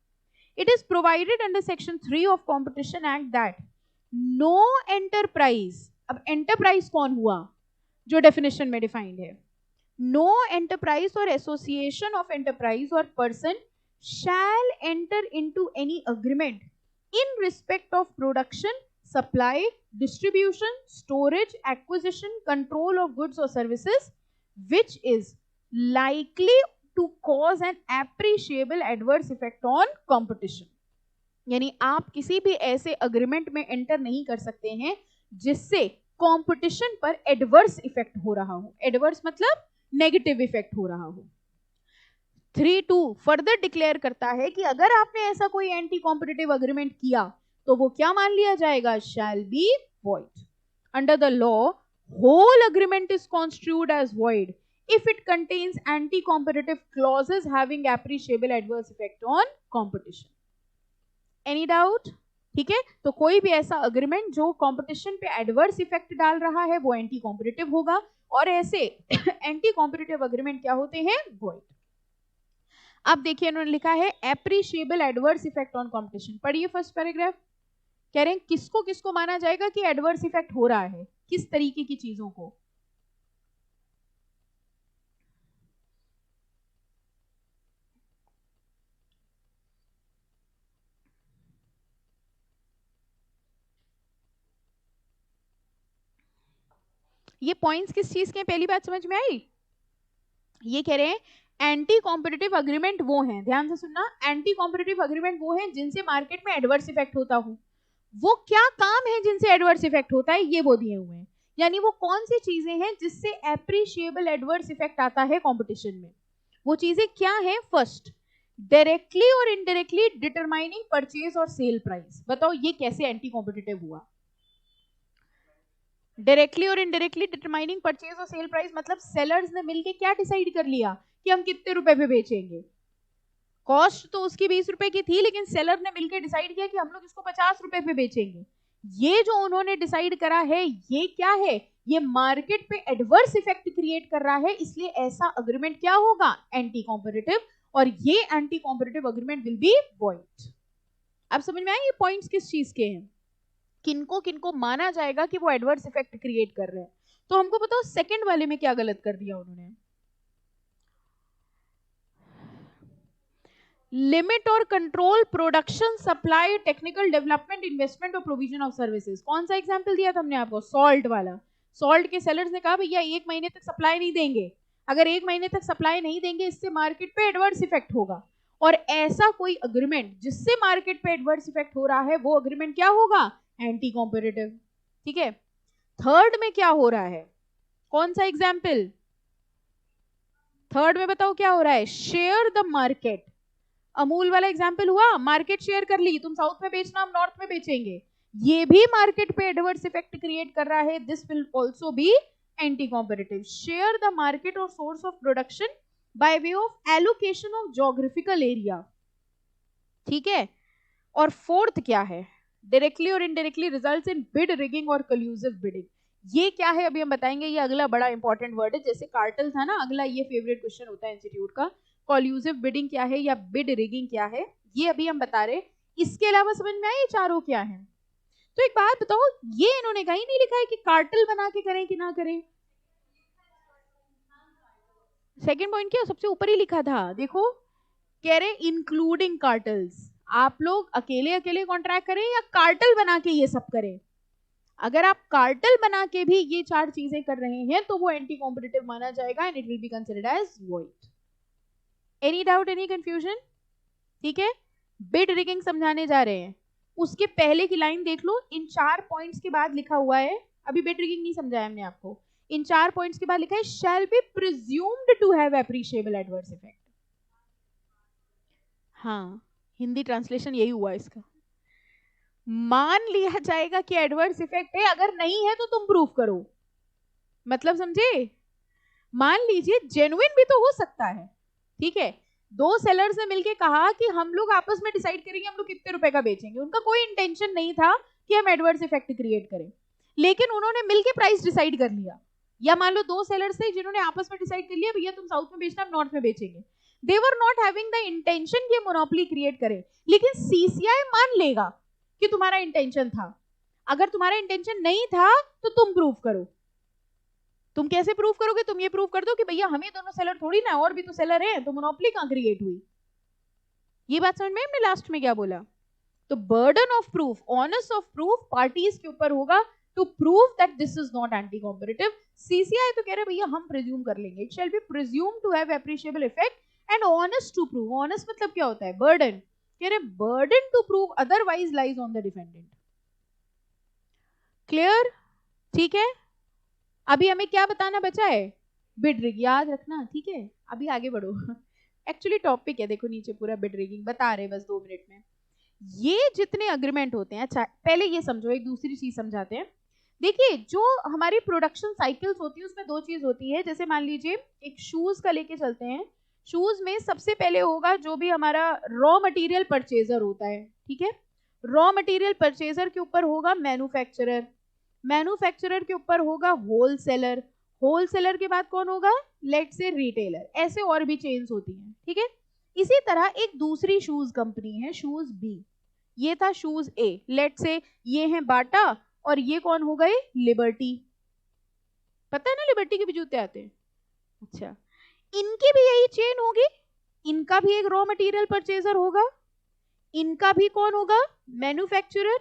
It is provided under section 3 of Competition Act that no enterprise, अब enterprise कौन हुआ? जो definition में defined है। No enterprise or association of enterprise or person shall enter into any agreement in respect of production, supply, distribution, storage, acquisition, control of goods or services which is likely to cause an appreciable adverse effect on competition। यानी आप किसी भी ऐसे agreement में enter नहीं कर सकते हैं जिससे कंपटीशन पर एडवर्स इफेक्ट हो रहा हो। एडवर्स मतलब नेगेटिव इफेक्ट हो रहा हो। 3(2) फर्दर डिक्लेयर करता है कि अगर आपने ऐसा कोई एंटी कॉम्पिटिटिव अग्रीमेंट किया तो वो क्या मान लिया जाएगा? Shall be void. Under the law whole agreement is constitute as void if it contains anti-competitive clauses having appreciable adverse effect on competition. Any doubt? ठीक है, तो कोई भी ऐसा अग्रीमेंट जो कंपटीशन पे एडवर्स इफेक्ट डाल रहा है वो एंटी कॉम्पिटिटिव होगा, और ऐसे एंटी कॉम्पिटिटिव अग्रीमेंट क्या होते हैं? वॉइड। अब देखिए उन्होंने लिखा है appreciable adverse effect on competition. पढ़िए फर्स्ट पैराग्राफ। कह रहे हैं किसको किसको माना जाएगा कि एडवर्स इफेक्ट हो रहा है, किस तरीके की चीजों को? ये पॉइंट्स किस चीज के? पहली बात समझ में आई? ये कह रहे हैं एंटी कॉम्पिटिटिव अग्रीमेंट वो हैं, ध्यान से सुनना, एंटी कॉम्पिटिटिव अग्रीमेंट वो हैं जिनसे मार्केट में एडवर्स इफेक्ट होता हो। वो क्या काम है जिनसे एडवर्स इफेक्ट होता है? ये वो दिए हुए हैं। यानी वो कौन सी चीजें हैं जिससे एप्रिशिएबल एडवर्स इफेक्ट आता है कंपटीशन में? वो चीजें क्या है? फर्स्ट, डायरेक्टली और इनडायरेक्टली डिटरमाइनिंग परचेज और सेल प्राइस। बताओ ये कैसे एंटी कॉम्पिटिटिव हुआ? डायरेक्टली और इनडायरेक्टली डिटरमाइनिंग परचेज और सेल प्राइस मतलब सेलर्स ने मिलके क्या डिसाइड कर लिया कि हम कितने रुपए पे बेचेंगे। कॉस्ट तो उसकी 20 रुपए की थी, लेकिन सेलर ने मिलकर डिसाइड किया कि हम लोग इसको 50 रुपए पे बेचेंगे। ये जो उन्होंने डिसाइड करा है ये क्या है? ये मार्केट पे एडवर्स इफेक्ट क्रिएट कर रहा है, इसलिए ऐसा अग्रीमेंट क्या होगा? एंटी कॉम्पिटिटिव, और ये anti competitive agreement will be void. अब समझ में आया ये पॉइंट्स किस चीज के हैं, किनको किनको माना जाएगा कि वो एडवर्स इफेक्ट क्रिएट कर रहे हैं। तो हमको बताओ सेकंड वाले में क्या गलत कर दिया उन्होंने? लिमिट और control production, supply, technical development, investment और प्रोविजन ऑफ सर्विसेज। कौन सा एग्जांपल दिया था हमने आपको? सॉल्ट वाला। सॉल्ट के सेलर्स ने कहा भैया 1 महीने तक सप्लाई नहीं देंगे, अगर 1 महीने तक सप्लाई नहीं देंगे इससे मार्केट पे एडवर्स इफेक्ट होगा। और ऐसा कोई अग्रीमेंट जिससे मार्केट पे एडवर्स इफेक्ट हो रहा है वो अग्रीमेंट क्या होगा? Anti competitive. ठीक है, थर्ड में क्या हो रहा है? कौन सा एग्जाम्पल? थर्ड में बताओ क्या हो रहा है? Share the market. अमूल वाला एग्जाम्पल हुआ, मार्केट शेयर कर ली, तुम साउथ में बेचना हम नॉर्थ में बेचेंगे, ये भी मार्केट पे एडवर्स इफेक्ट क्रिएट कर रहा है। This will also be anti competitive. Share the market और source of production by way of allocation of geographical area. ठीक है, और फोर्थ क्या है, डायरेक्टली और indirectly results in bid rigging और कल्यूसिव बिडिंग। ये क्या है अभी हम बताएंगे, ये अगला बड़ा इंपॉर्टेंट वर्ड है। जैसे कार्टेल था ना, अगला ये फेवरेट क्वेश्चन होता है इंस्टीट्यूट का, कॉल्यूसिव बिडिंग क्या है या बिड रिगिंग क्या है, ये अभी हम बता रहे। इसके अलावा समझ में आया ये चारों क्या है? तो एक बात बताओ, ये इन्होंने कहीं नहीं लिखा है कि कार्टेल बना के करें कि ना करें। सेकंड पॉइंट क्या सबसे ऊपर ही लिखा था, देखो कह रहे इंक्लूडिंग कार्टल्स। आप लोग अकेले अकेले कॉन्ट्रैक्ट करें या कार्टल बना के ये सब करें। अगर आप कार्टल बना के भी ये चार चीजें कर रहे हैं तो वो एंटी कॉम्पिटिटिव माना जाएगा and it will be considered as void. Any doubt, any confusion? ठीक है, बिड रिगिंग समझाने जा रहे हैं। उसके पहले की लाइन देख लो, इन 4 पॉइंट्स के बाद लिखा हुआ है, अभी बिड रिगिंग नहीं समझाया हमने आपको, इन 4 पॉइंट्स के बाद लिखा है shall be presumed to have appreciable adverse effect. हाँ, हिंदी ट्रांसलेशन यही हुआ इसका, मान लिया जाएगा कि एडवर्स इफेक्ट है, अगर नहीं है तो तुम प्रूफ करो। मतलब समझे, मान लीजिए जेन्युइन भी तो हो सकता है, ठीक है, दो सेलर्स ने मिलके कहा कि हम लोग आपस में डिसाइड करेंगे हम लोग कितने रुपए का बेचेंगे, उनका कोई इंटेंशन नहीं था कि हम एडवर्स इफेक्ट क्रिएट करें, लेकिन उन्होंने मिलके प्राइस डिसाइड कर लिया। या मान लो दो सेलर्स थे जिन्होंने आपस में डिसाइड कर लिया भैया तुम साउथ में बेचना हम नॉर्थ में बेचेंगे। They were not having the intention कि मोनोपोली क्रिएट करें, लेकिन सीसीआई मान लेगा कि तुम्हारा इंटेंशन था। अगर तुम्हारा इंटेंशन नहीं था तो तुम प्रूफ करो। तुम कैसे प्रूफ करोगे, तुम ये प्रूफ कर दो कि भैया हमें दोनों सेलर थोड़ी ना, और भी तो सेलर हैं, तो मोनोपोली कहां क्रिएट हुई। ये बात समझ में हमने लास्ट में क्या बोला। तो burden of proof, onus of proof parties के ऊपर होगा to prove that this is not anti competitive. CCI तो कह रहे भैया हम प्रिज्यूम कर लेंगे, it shall be presume to have appreciable effect and onus to prove. Onus मतलब क्या होता है, बर्डन, कह रहे burden to prove otherwise lies on the defendant. Clear? ठीक है, अभी हमें क्या बताना बचा है, बिड रिग, याद रखना, ठीक है। अभी आगे बढ़ो, एक्चुअली टॉपिक है देखो नीचे पूरा बिड रिगिंग बता रहे बस 2 मिनट में। ये जितने अग्रीमेंट होते हैं, अच्छा पहले ये समझो, एक दूसरी चीज समझाते हैं। देखिए जो हमारी प्रोडक्शन साइकिल्स होती है उसमें 2 चीज होती है। जैसे मान लीजिए एक शूज का लेके चलते हैं, शूज में सबसे पहले होगा जो भी हमारा रॉ मटेरियल परचेजर होता है, ठीक है, रॉ मटेरियल परचेजर के ऊपर होगा मैन्युफैक्चरर, मैन्युफैक्चरर के ऊपर होगा होलसेलर, होलसेलर के बाद कौन होगा, लेट से रिटेलर, ऐसे और भी चेन्स होती हैं, ठीक है। इसी तरह एक दूसरी शूज कंपनी है, शूज बी, ये था शूज ए, लेट से ये है बाटा और ये कौन हो गए, लिबर्टी, पता है ना लिबर्टी के भी जूते आते हैं। अच्छा, इनकी भी यही चेन होगी, इनका भी एक रॉ मटेरियल परचेजर होगा, इनका भी कौन होगा, मैन्युफैक्चरर,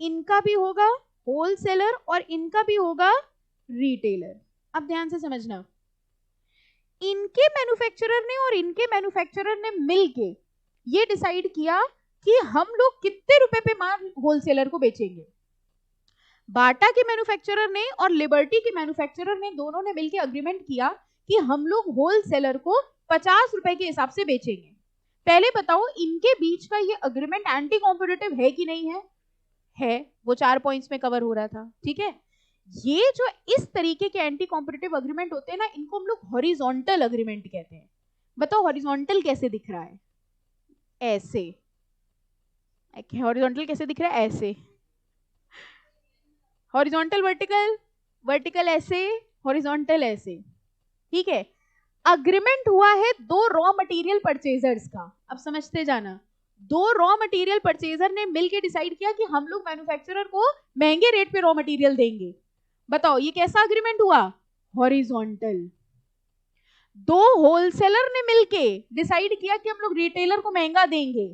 इनका भी होगा होलसेलर और इनका भी होगा रिटेलर। अब ध्यान से समझना, इनके मैन्युफैक्चरर ने और इनके मैन्युफैक्चरर ने मिलके ये डिसाइड किया कि हम लोग कितने रुपए पे माल होलसेलर को बेचेंगे। बाटा के मैन्युफैक्चरर ने और लिबर्टी के मैन्युफैक्चरर ने दोनों ने मिलकर अग्रीमेंट किया कि हम लोग होलसेलर को 50 रुपए के हिसाब से बेचेंगे। पहले बताओ इनके बीच का ये अग्रीमेंट एंटी कॉम्पिटिटिव है कि नहीं है? है, वो 4 पॉइंट्स में कवर हो रहा था, ठीक है। ये जो इस तरीके के एंटी कॉम्पिटिटिव अग्रीमेंट होते हैं ना, इनको हम लोग हॉरिजॉन्टल अग्रीमेंट कहते हैं। बताओ हॉरिजॉन्टल कैसे दिख रहा है, ऐसे, हॉरिजॉन्टल कैसे दिख रहा है, ऐसे, हॉरिजॉन्टल वर्टिकल, वर्टिकल ऐसे, हॉरिजॉन्टल ऐसे, ठीक है। अग्रीमेंट हुआ है 2 रॉ मटेरियल परचेजर्स का। अब समझते जाना, 2 रॉ मटेरियल परचेजर ने मिलकर डिसाइड किया कि हम लोग मैन्युफैक्चरर को महंगे रेट पे रॉ मटेरियल देंगे। बताओ ये कैसा अग्रीमेंट हुआ, हॉरिजॉन्टल। 2 होलसेलर ने मिलके डिसाइड किया कि हम लोग रिटेलर को महंगा देंगे,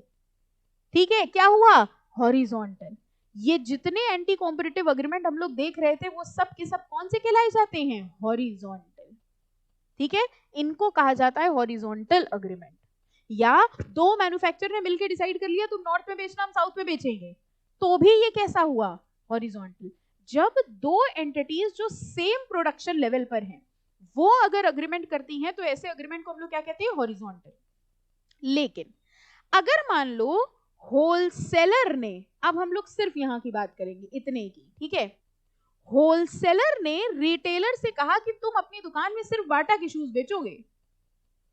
ठीक है, क्या हुआ, हॉरिजॉन्टल। ये जितने एंटी कॉम्पिटिटिव अग्रीमेंट हम लोग देख रहे थे वो सब के सब कौन से कहलाए जाते हैं, हॉरिजॉन्टल, ठीक है। इनको कहा जाता है हॉरिजॉन्टल अग्रीमेंट। या 2 मैन्युफैक्चरर ने मिलकर डिसाइड कर लिया तुम नॉर्थ में बेचना हम साउथ में बेचेंगे, तो भी ये कैसा हुआ, हॉरिजॉन्टल। जब 2 एंटिटीज जो सेम प्रोडक्शन लेवल पर हैं वो अगर अग्रीमेंट करती हैं तो ऐसे अग्रीमेंट को हम लोग क्या कहते हैं, हॉरिजॉन्टल। लेकिन अगर मान लो होलसेलर ने, अब हम लोग सिर्फ यहां की बात करेंगे इतने की, ठीक है, होलसेलर ने रिटेलर से कहा कि तुम अपनी दुकान में सिर्फ बाटा के शूज बेचोगे।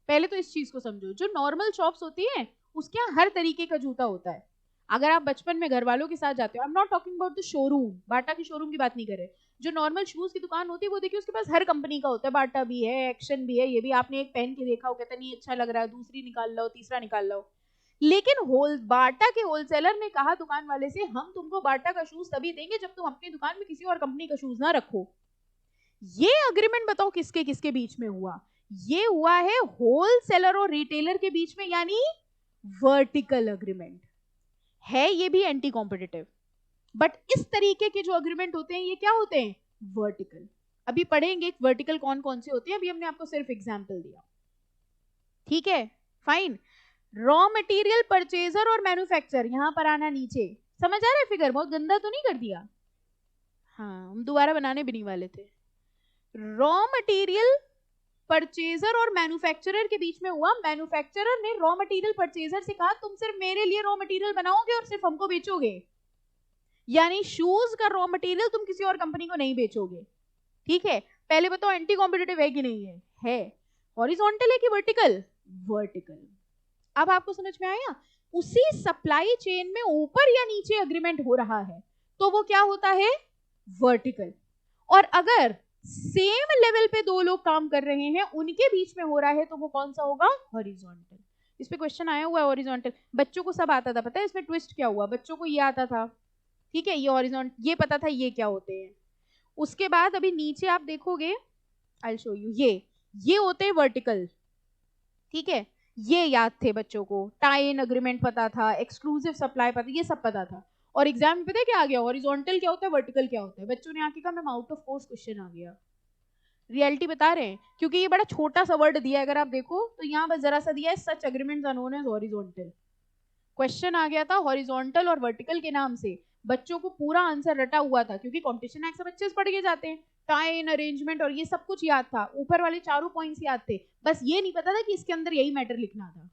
पहले तो इस चीज को समझो, जो नॉर्मल शॉप्स होती हैं उसके यहाँ हर तरीके का जूता होता है। अगर आप बचपन में घर वालों के साथ जाते हो, I am not talking about the showroom, Bata के शोरूम की बात नहीं कर रहे, जो नॉर्मल शूज की दुकान होती है वो देखिए उसके पास हर कंपनी का होता है, बाटा भी है, एक्शन भी है, ये भी आपने एक पहन के देखा हो, कहता नहीं अच्छा लग रहा है, दूसरी निकाल लो, तीसरा निकाल लो। लेकिन बाटा के होलसेलर ने कहा दुकान वाले से, हम तुमको बाटा का शूज तभी देंगे जब तुम अपनी दुकान में किसी और कंपनी का शूज ना रखो। ये अग्रीमेंट बताओ किसके किसके बीच में हुआ? ये हुआ है होलसेलर और रिटेलर के बीच में, यानी वर्टिकल अग्रीमेंट है। ये भी एंटी कॉम्पिटिटिव, बट इस तरीके के जो अग्रीमेंट होते हैं ये क्या होते हैं? वर्टिकल। अभी पढ़ेंगे वर्टिकल कौन कौन से होते हैं, अभी हमने आपको सिर्फ एग्जाम्पल दिया, ठीक है, फाइन। रॉ मटेरियल परचेजर और मैन्युफैक्चर, यहां पर आना नीचे, समझ आ रहा है फिगर? बहुत गंदा तो नहीं कर दिया? हाँ, हम दोबारा बनाने भी नहीं वाले थे। रॉ मटेरियल परचेजर और मैन्युफैक्चरर के बीच में हुआ। मैन्युफैक्चरर ने रॉ मटेरियल परचेजर से कहा तुम सिर्फ मेरे लिए रॉ मटेरियल बनाओगे और सिर्फ हमको बेचोगे, यानी शूज का रॉ मटेरियल तुम किसी और कंपनी को नहीं बेचोगे, ठीक है। पहले बताओ एंटी कॉम्पिटिटिव है कि नहीं है? है। हॉरिजॉन्टल है कि वर्टिकल? वर्टिकल। अब आपको समझ में आया? उसी सप्लाई चेन में ऊपर या नीचे अग्रीमेंट हो रहा है तो वो क्या होता है? वर्टिकल। और अगर सेम लेवल पे दो लोग काम कर रहे हैं, उनके बीच में हो रहा है, तो वो कौन सा होगा? हॉरिजॉन्टल। इस पे क्वेश्चन आया हुआ है हॉरिजॉन्टल, बच्चों को सब आता था, पता है इसमें ट्विस्ट क्या हुआ? बच्चों को ये आता था, ठीक है, ये हॉरिजॉन्टल, ये पता था ये क्या होते हैं। उसके बाद अभी नीचे आप देखोगे, आई शो यू, ये होते हैं वर्टिकल, ठीक है। ये याद थे बच्चों को, टाई इन अग्रीमेंट पता था, एक्सक्लूसिव सप्लाई पता, ये सब पता था। और एग्जाम में पता है क्या आ गया? हॉरिजॉन्टल क्या होता है, वर्टिकल क्या होता है। बच्चों ने आके कहा ma'am out of course question आ गया। रियलिटी बता रहे हैं, क्योंकि ये बड़ा छोटा सा वर्ड दिया है, अगर आप देखो तो यहाँ बस जरा सा दिया है, such agreements are known as horizontal. Question आ गया था हॉरिजॉन्टल और वर्टिकल के नाम से, बच्चों को पूरा आंसर रटा हुआ था, क्योंकि कॉम्पिटिशन एक्ट से बच्चे पढ़ के जाते हैं, टाई इन अरेंजमेंट और ये सब कुछ याद था, ऊपर वाले चारों पॉइंट्स याद थे, बस ये नहीं पता था कि इसके अंदर यही मैटर लिखना था।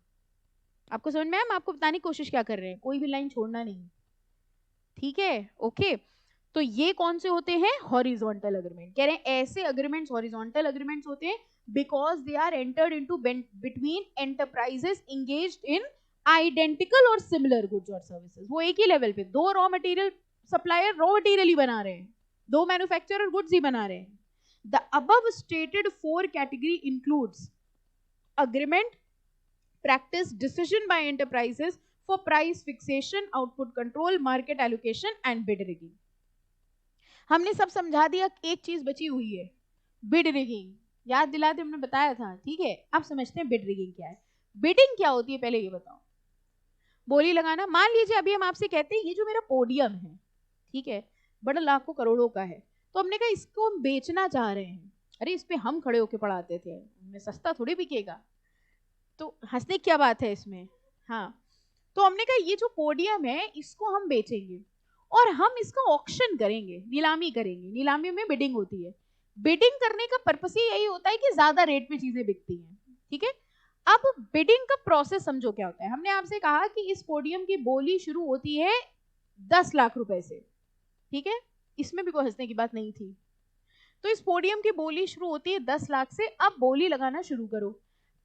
आपको समझ में आया? हम आपको बताने की कोशिश क्या कर रहे हैं, कोई भी लाइन छोड़ना नहीं, ठीक है, ओके। तो ये कौन से होते हैं? Horizontal agreement. कह रहे हैं ऐसे अग्रीमेंट्स हॉरिजॉन्टल अग्रीमेंट्स होते हैं because they are entered into between enterprises engaged in identical और सिमिलर गुड्स और सर्विसेज। वो एक ही लेवल पे, दो raw material supplier raw material ही बना रहे हैं, दो मैन्युफैक्चरर गुड्स ही बना रहे हैं। The above stated 4 category includes agreement practice decision by enterprises for price fixation, output control, market allocation and bid rigging। हमने सब समझा दिया, एक चीज बची हुई है, बिड रिगिंग। याद दिलाते हमने बताया था, ठीक है। अब समझते हैं बिड रिगिंग क्या है। बिडिंग क्या होती है पहले ये बताओ। बोली लगाना, मान लीजिए अभी हम आपसे कहते हैं ये जो मेरा पोडियम है, ठीक है, बड़ा लाखों करोड़ों का है, तो हमने कहा इसको हम बेचना चाह रहे हैं। अरे इस पे हम खड़े होके पढ़ाते थे, हमें सस्ता थोड़ी बिकेगा, तो हंसने क्या बात है इसमें? हाँ, तो हमने कहा ये जो पोडियम है इसको हम बेचेंगे और हम इसका ऑक्शन करेंगे, नीलामी करेंगे। नीलामी में बिडिंग होती है। बिडिंग करने का पर्पस ही यही होता है कि ज्यादा रेट पे चीजें बिकती हैं, ठीक है। अब बिडिंग का प्रोसेस समझो क्या होता है। हमने आपसे कहा कि इस पोडियम की बोली शुरू होती है 10 लाख रुपए से, ठीक है, इसमें भी कोई हंसने की बात नहीं थी। तो इस पोडियम की बोली शुरू होती है 10 लाख से। अब बोली लगाना शुरू करो।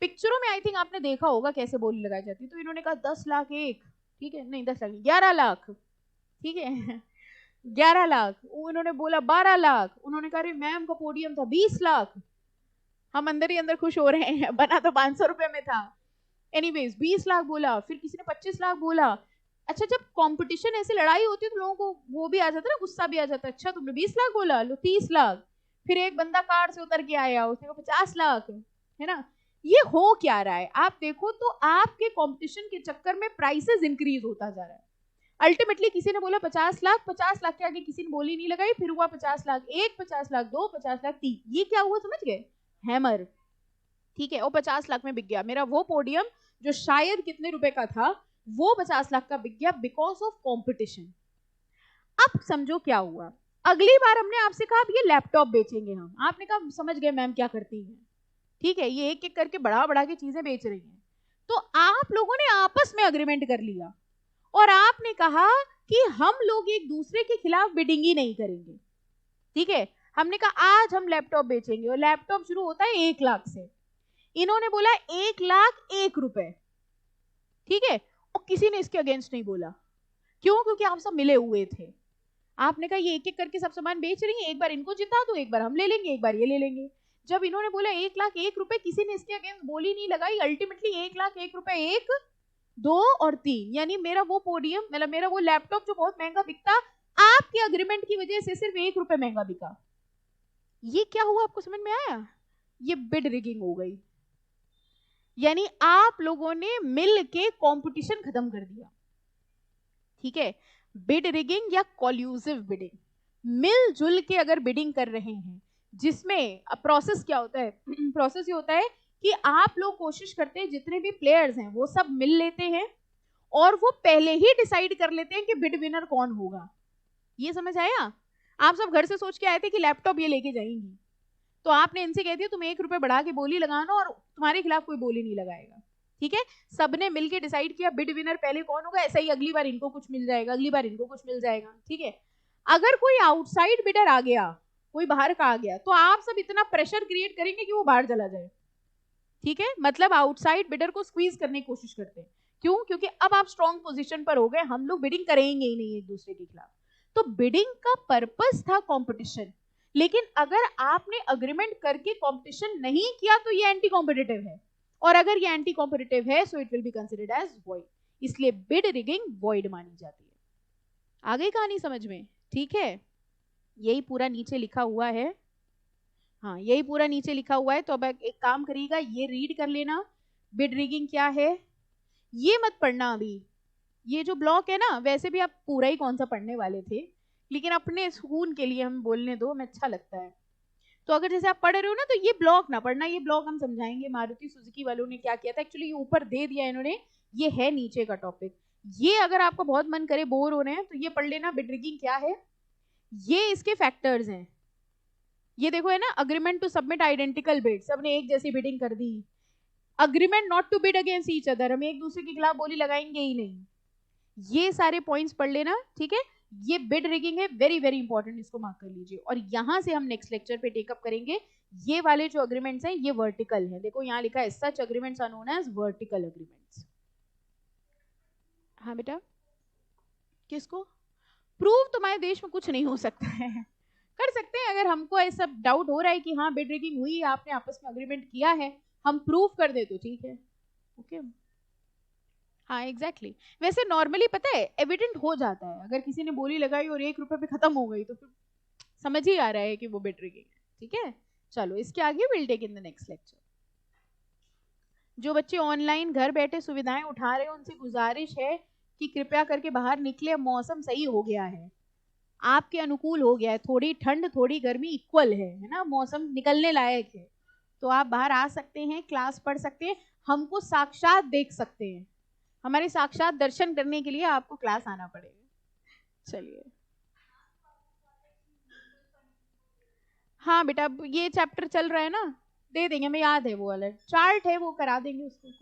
पिक्चरों में आई थिंक आपने देखा होगा कैसे बोली लगाई जाती है। तो इन्होंने कहा 10 लाख एक, ठीक है, नहीं 10 लाख 11 लाख, ठीक है 11 लाख। उन्होंने बोला 12 लाख। उन्होंने कहा मैम का पोडियम था 20 लाख। हम अंदर ही अंदर खुश हो रहे हैं, बना तो 500 रुपए में था। एनीवेज 20 लाख बोला, फिर किसी ने 25 लाख बोला। अच्छा, जब कंपटीशन ऐसे लड़ाई होती है तो लोगों को वो भी आ जाता है ना, गुस्सा भी आ जाता है। अच्छा तुमने 20 लाख बोला, लो 30 लाख। फिर एक बंदा कार से उतर के आया, उसने कहा 50 लाख, है ना। ये हो क्या रहा है आप देखो तो, आपके कंपटीशन के चक्कर में प्राइसेस इंक्रीज होता जा रहा है। अल्टीमेटली किसी ने बोला 50 लाख, 50 लाख के आगे किसी ने बोली नहीं लगाई, फिर हुआ 50 लाख एक, 50 लाख दो, 50 लाख तीन। ये क्या हुआ समझ गए? हैमर, ठीक है। और 50 लाख में बिक गया मेरा वो पोडियम जो शायद कितने रुपए का था, वो 50 लाख का बिक गया बिकॉज ऑफ कॉम्पिटिशन। अब समझो क्या हुआ। अगली बार हमने आपसे कहा अब ये लैपटॉप बेचेंगे हम। आपने कहा समझ गए मैम क्या करती हैं, ठीक है, ये एक एक करके बढ़ा बढ़ा के चीजें बेच रही हैं। तो आप लोगों ने आपस में अग्रीमेंट कर लिया और आपने कहा कि हम लोग एक दूसरे के खिलाफ बिडिंग ही नहीं करेंगे, ठीक है। हमने कहा आज हम लैपटॉप बेचेंगे और लैपटॉप शुरू होता है 1 लाख से। इन्होंने बोला 1 लाख 1 रुपए, ठीक है, और किसी ने इसके अगेंस्ट नहीं बोला। क्यों? क्योंकि आप सब मिले हुए थे। आपने कहा ये एक एक करके सब सामान बेच रही है, एक बार इनको जिता दो, एक बार हम ले लेंगे, एक बार ये ले लेंगे। जब इन्होंने बोला 1,01,01 किसी ने इसके अगेंस्ट बोली नहीं लगाई। अल्टीमेटली 1,01,01 1, 2 और 3, यानी मेरा वो पोडियम, मतलब मेरा वो लैपटॉप जो बहुत महंगा बिकता, आपके अग्रीमेंट की वजह से सिर्फ 1 रुपए महंगा बिका। ये क्या हुआ? आपको समझ में आया? ये बिड रिगिंग हो गई। यानी आप लोगों ने मिल के कंपटीशन खत्म कर दिया। ठीक है, बिड रिगिंग या कॉल्यूसिव बिडिंग, मिलजुल के अगर बिडिंग कर रहे हैं, जिसमें प्रोसेस क्या होता है? प्रोसेस ये होता है कि आप लोग कोशिश करते हैं, जितने भी प्लेयर्स हैं वो सब मिल लेते हैं और वो पहले ही डिसाइड कर लेते हैं कि बिड विनर कौन होगा। ये समझ आया? आप सब घर से सोच के आए थे कि लैपटॉप ये लेके जाएंगी, तो आपने इनसे कह दिया तुम 1 रुपए बढ़ा के बोली लगाना और तुम्हारे खिलाफ कोई बोली नहीं लगाएगा। ठीक है, सबने मिलके डिसाइड किया बिड विनर पहले कौन होगा, ऐसा ही अगली बार इनको कुछ मिल जाएगा, अगली बार इनको कुछ मिल जाएगा। ठीक है, अगर कोई आउटसाइड बिडर आ गया, कोई बाहर का आ गया, तो आप सब इतना प्रेशर क्रिएट करेंगे कि वो बाहर चला जाए। ठीक है, मतलब आउटसाइड बिडर को स्क्वीज करने की कोशिश करते हैं। क्यों? क्योंकि अब आप स्ट्रॉन्ग पोजीशन पर हो गए, हम लोग बिडिंग करेंगे ही नहीं एक दूसरे के खिलाफ। तो बिडिंग का पर्पस था कंपटीशन, लेकिन अगर आपने अग्रीमेंट करके कंपटीशन नहीं किया तो ये एंटी कॉम्पिटिटिव है, और अगर ये एंटी कॉम्पिटिटिव है so it will be considered as void. इसलिए बिड रिगिंग वॉइड मानी जाती है। आ गई कहानी समझ में? ठीक है, यही पूरा नीचे लिखा हुआ है। हाँ, यही पूरा नीचे लिखा हुआ है। तो अब एक काम करिएगा, ये रीड कर लेना बिड रिगिंग क्या है। ये मत पढ़ना अभी, ये जो ब्लॉक है ना, वैसे भी आप पूरा ही कौन सा पढ़ने वाले थे, लेकिन अपने सुकून के लिए हम बोलने दो, हमें अच्छा लगता है। तो अगर जैसे आप पढ़ रहे हो ना, तो ये ब्लॉक ना पढ़ना, ये ब्लॉक हम समझाएंगे मारुति सुजुकी वालों ने क्या किया था। एक्चुअली ये ऊपर दे दिया इन्होंने, ये है नीचे का टॉपिक। ये अगर आपको बहुत मन करे, बोर हो रहे हैं, तो ये पढ़ लेना बिड रिगिंग क्या है। ये इसके फैक्टर्स हैं। ये देखो है ना, agreement to submit identical bid, सबने एक जैसी बिडिंग कर दी। Agreement not to bid against each other, हम एक दूसरे के खिलाफ बोली लगाएंगे ही नहीं। ये सारे पॉइंट्स पढ़ लेना। ठीक है, ये बिड रिगिंग है, वेरी वेरी इंपॉर्टेंट, इसको मार्क कर लीजिए। और यहां से हम नेक्स्ट लेक्चर पे टेकअप करेंगे। ये वाले जो अग्रीमेंट्स हैं ये वर्टिकल है, देखो यहाँ लिखा है such agreements are known as vertical agreements. हाँ बेटा, किसको? प्रूव तुम्हारे देश में कुछ नहीं हो सकता है, कर सकते हैं अगर हमको ऐसा डाउट हो रहा है कि हाँ बिड रिगिंग हुई है, आपने आपस में अग्रीमेंट किया है, हम प्रूव कर दे तो ठीक है। ओके हाँ एग्जैक्टली वैसे नॉर्मली पता है एविडेंट हो जाता है, अगर किसी ने बोली लगाई और 1 रुपए पे खत्म हो गई तो फिर समझ ही आ रहा है कि वो बिड रिगिंग है। ठीक है, चलो इसके आगे will take in the next lecture. जो बच्चे ऑनलाइन घर बैठे सुविधाएं उठा रहे हैं उनसे गुजारिश है कि कृपया करके बाहर निकले, मौसम सही हो गया है, आपके अनुकूल हो गया है, थोड़ी ठंड थोड़ी गर्मी इक्वल है ना, मौसम निकलने लायक है, तो आप बाहर आ सकते हैं, क्लास पढ़ सकते हैं, हमको साक्षात देख सकते हैं। हमारे साक्षात दर्शन करने के लिए आपको क्लास आना पड़ेगा। चलिए हाँ बेटा, ये चैप्टर चल रहा है ना, दे देंगे, हमें याद है, वो वाला चार्ट है वो करा देंगे उसको।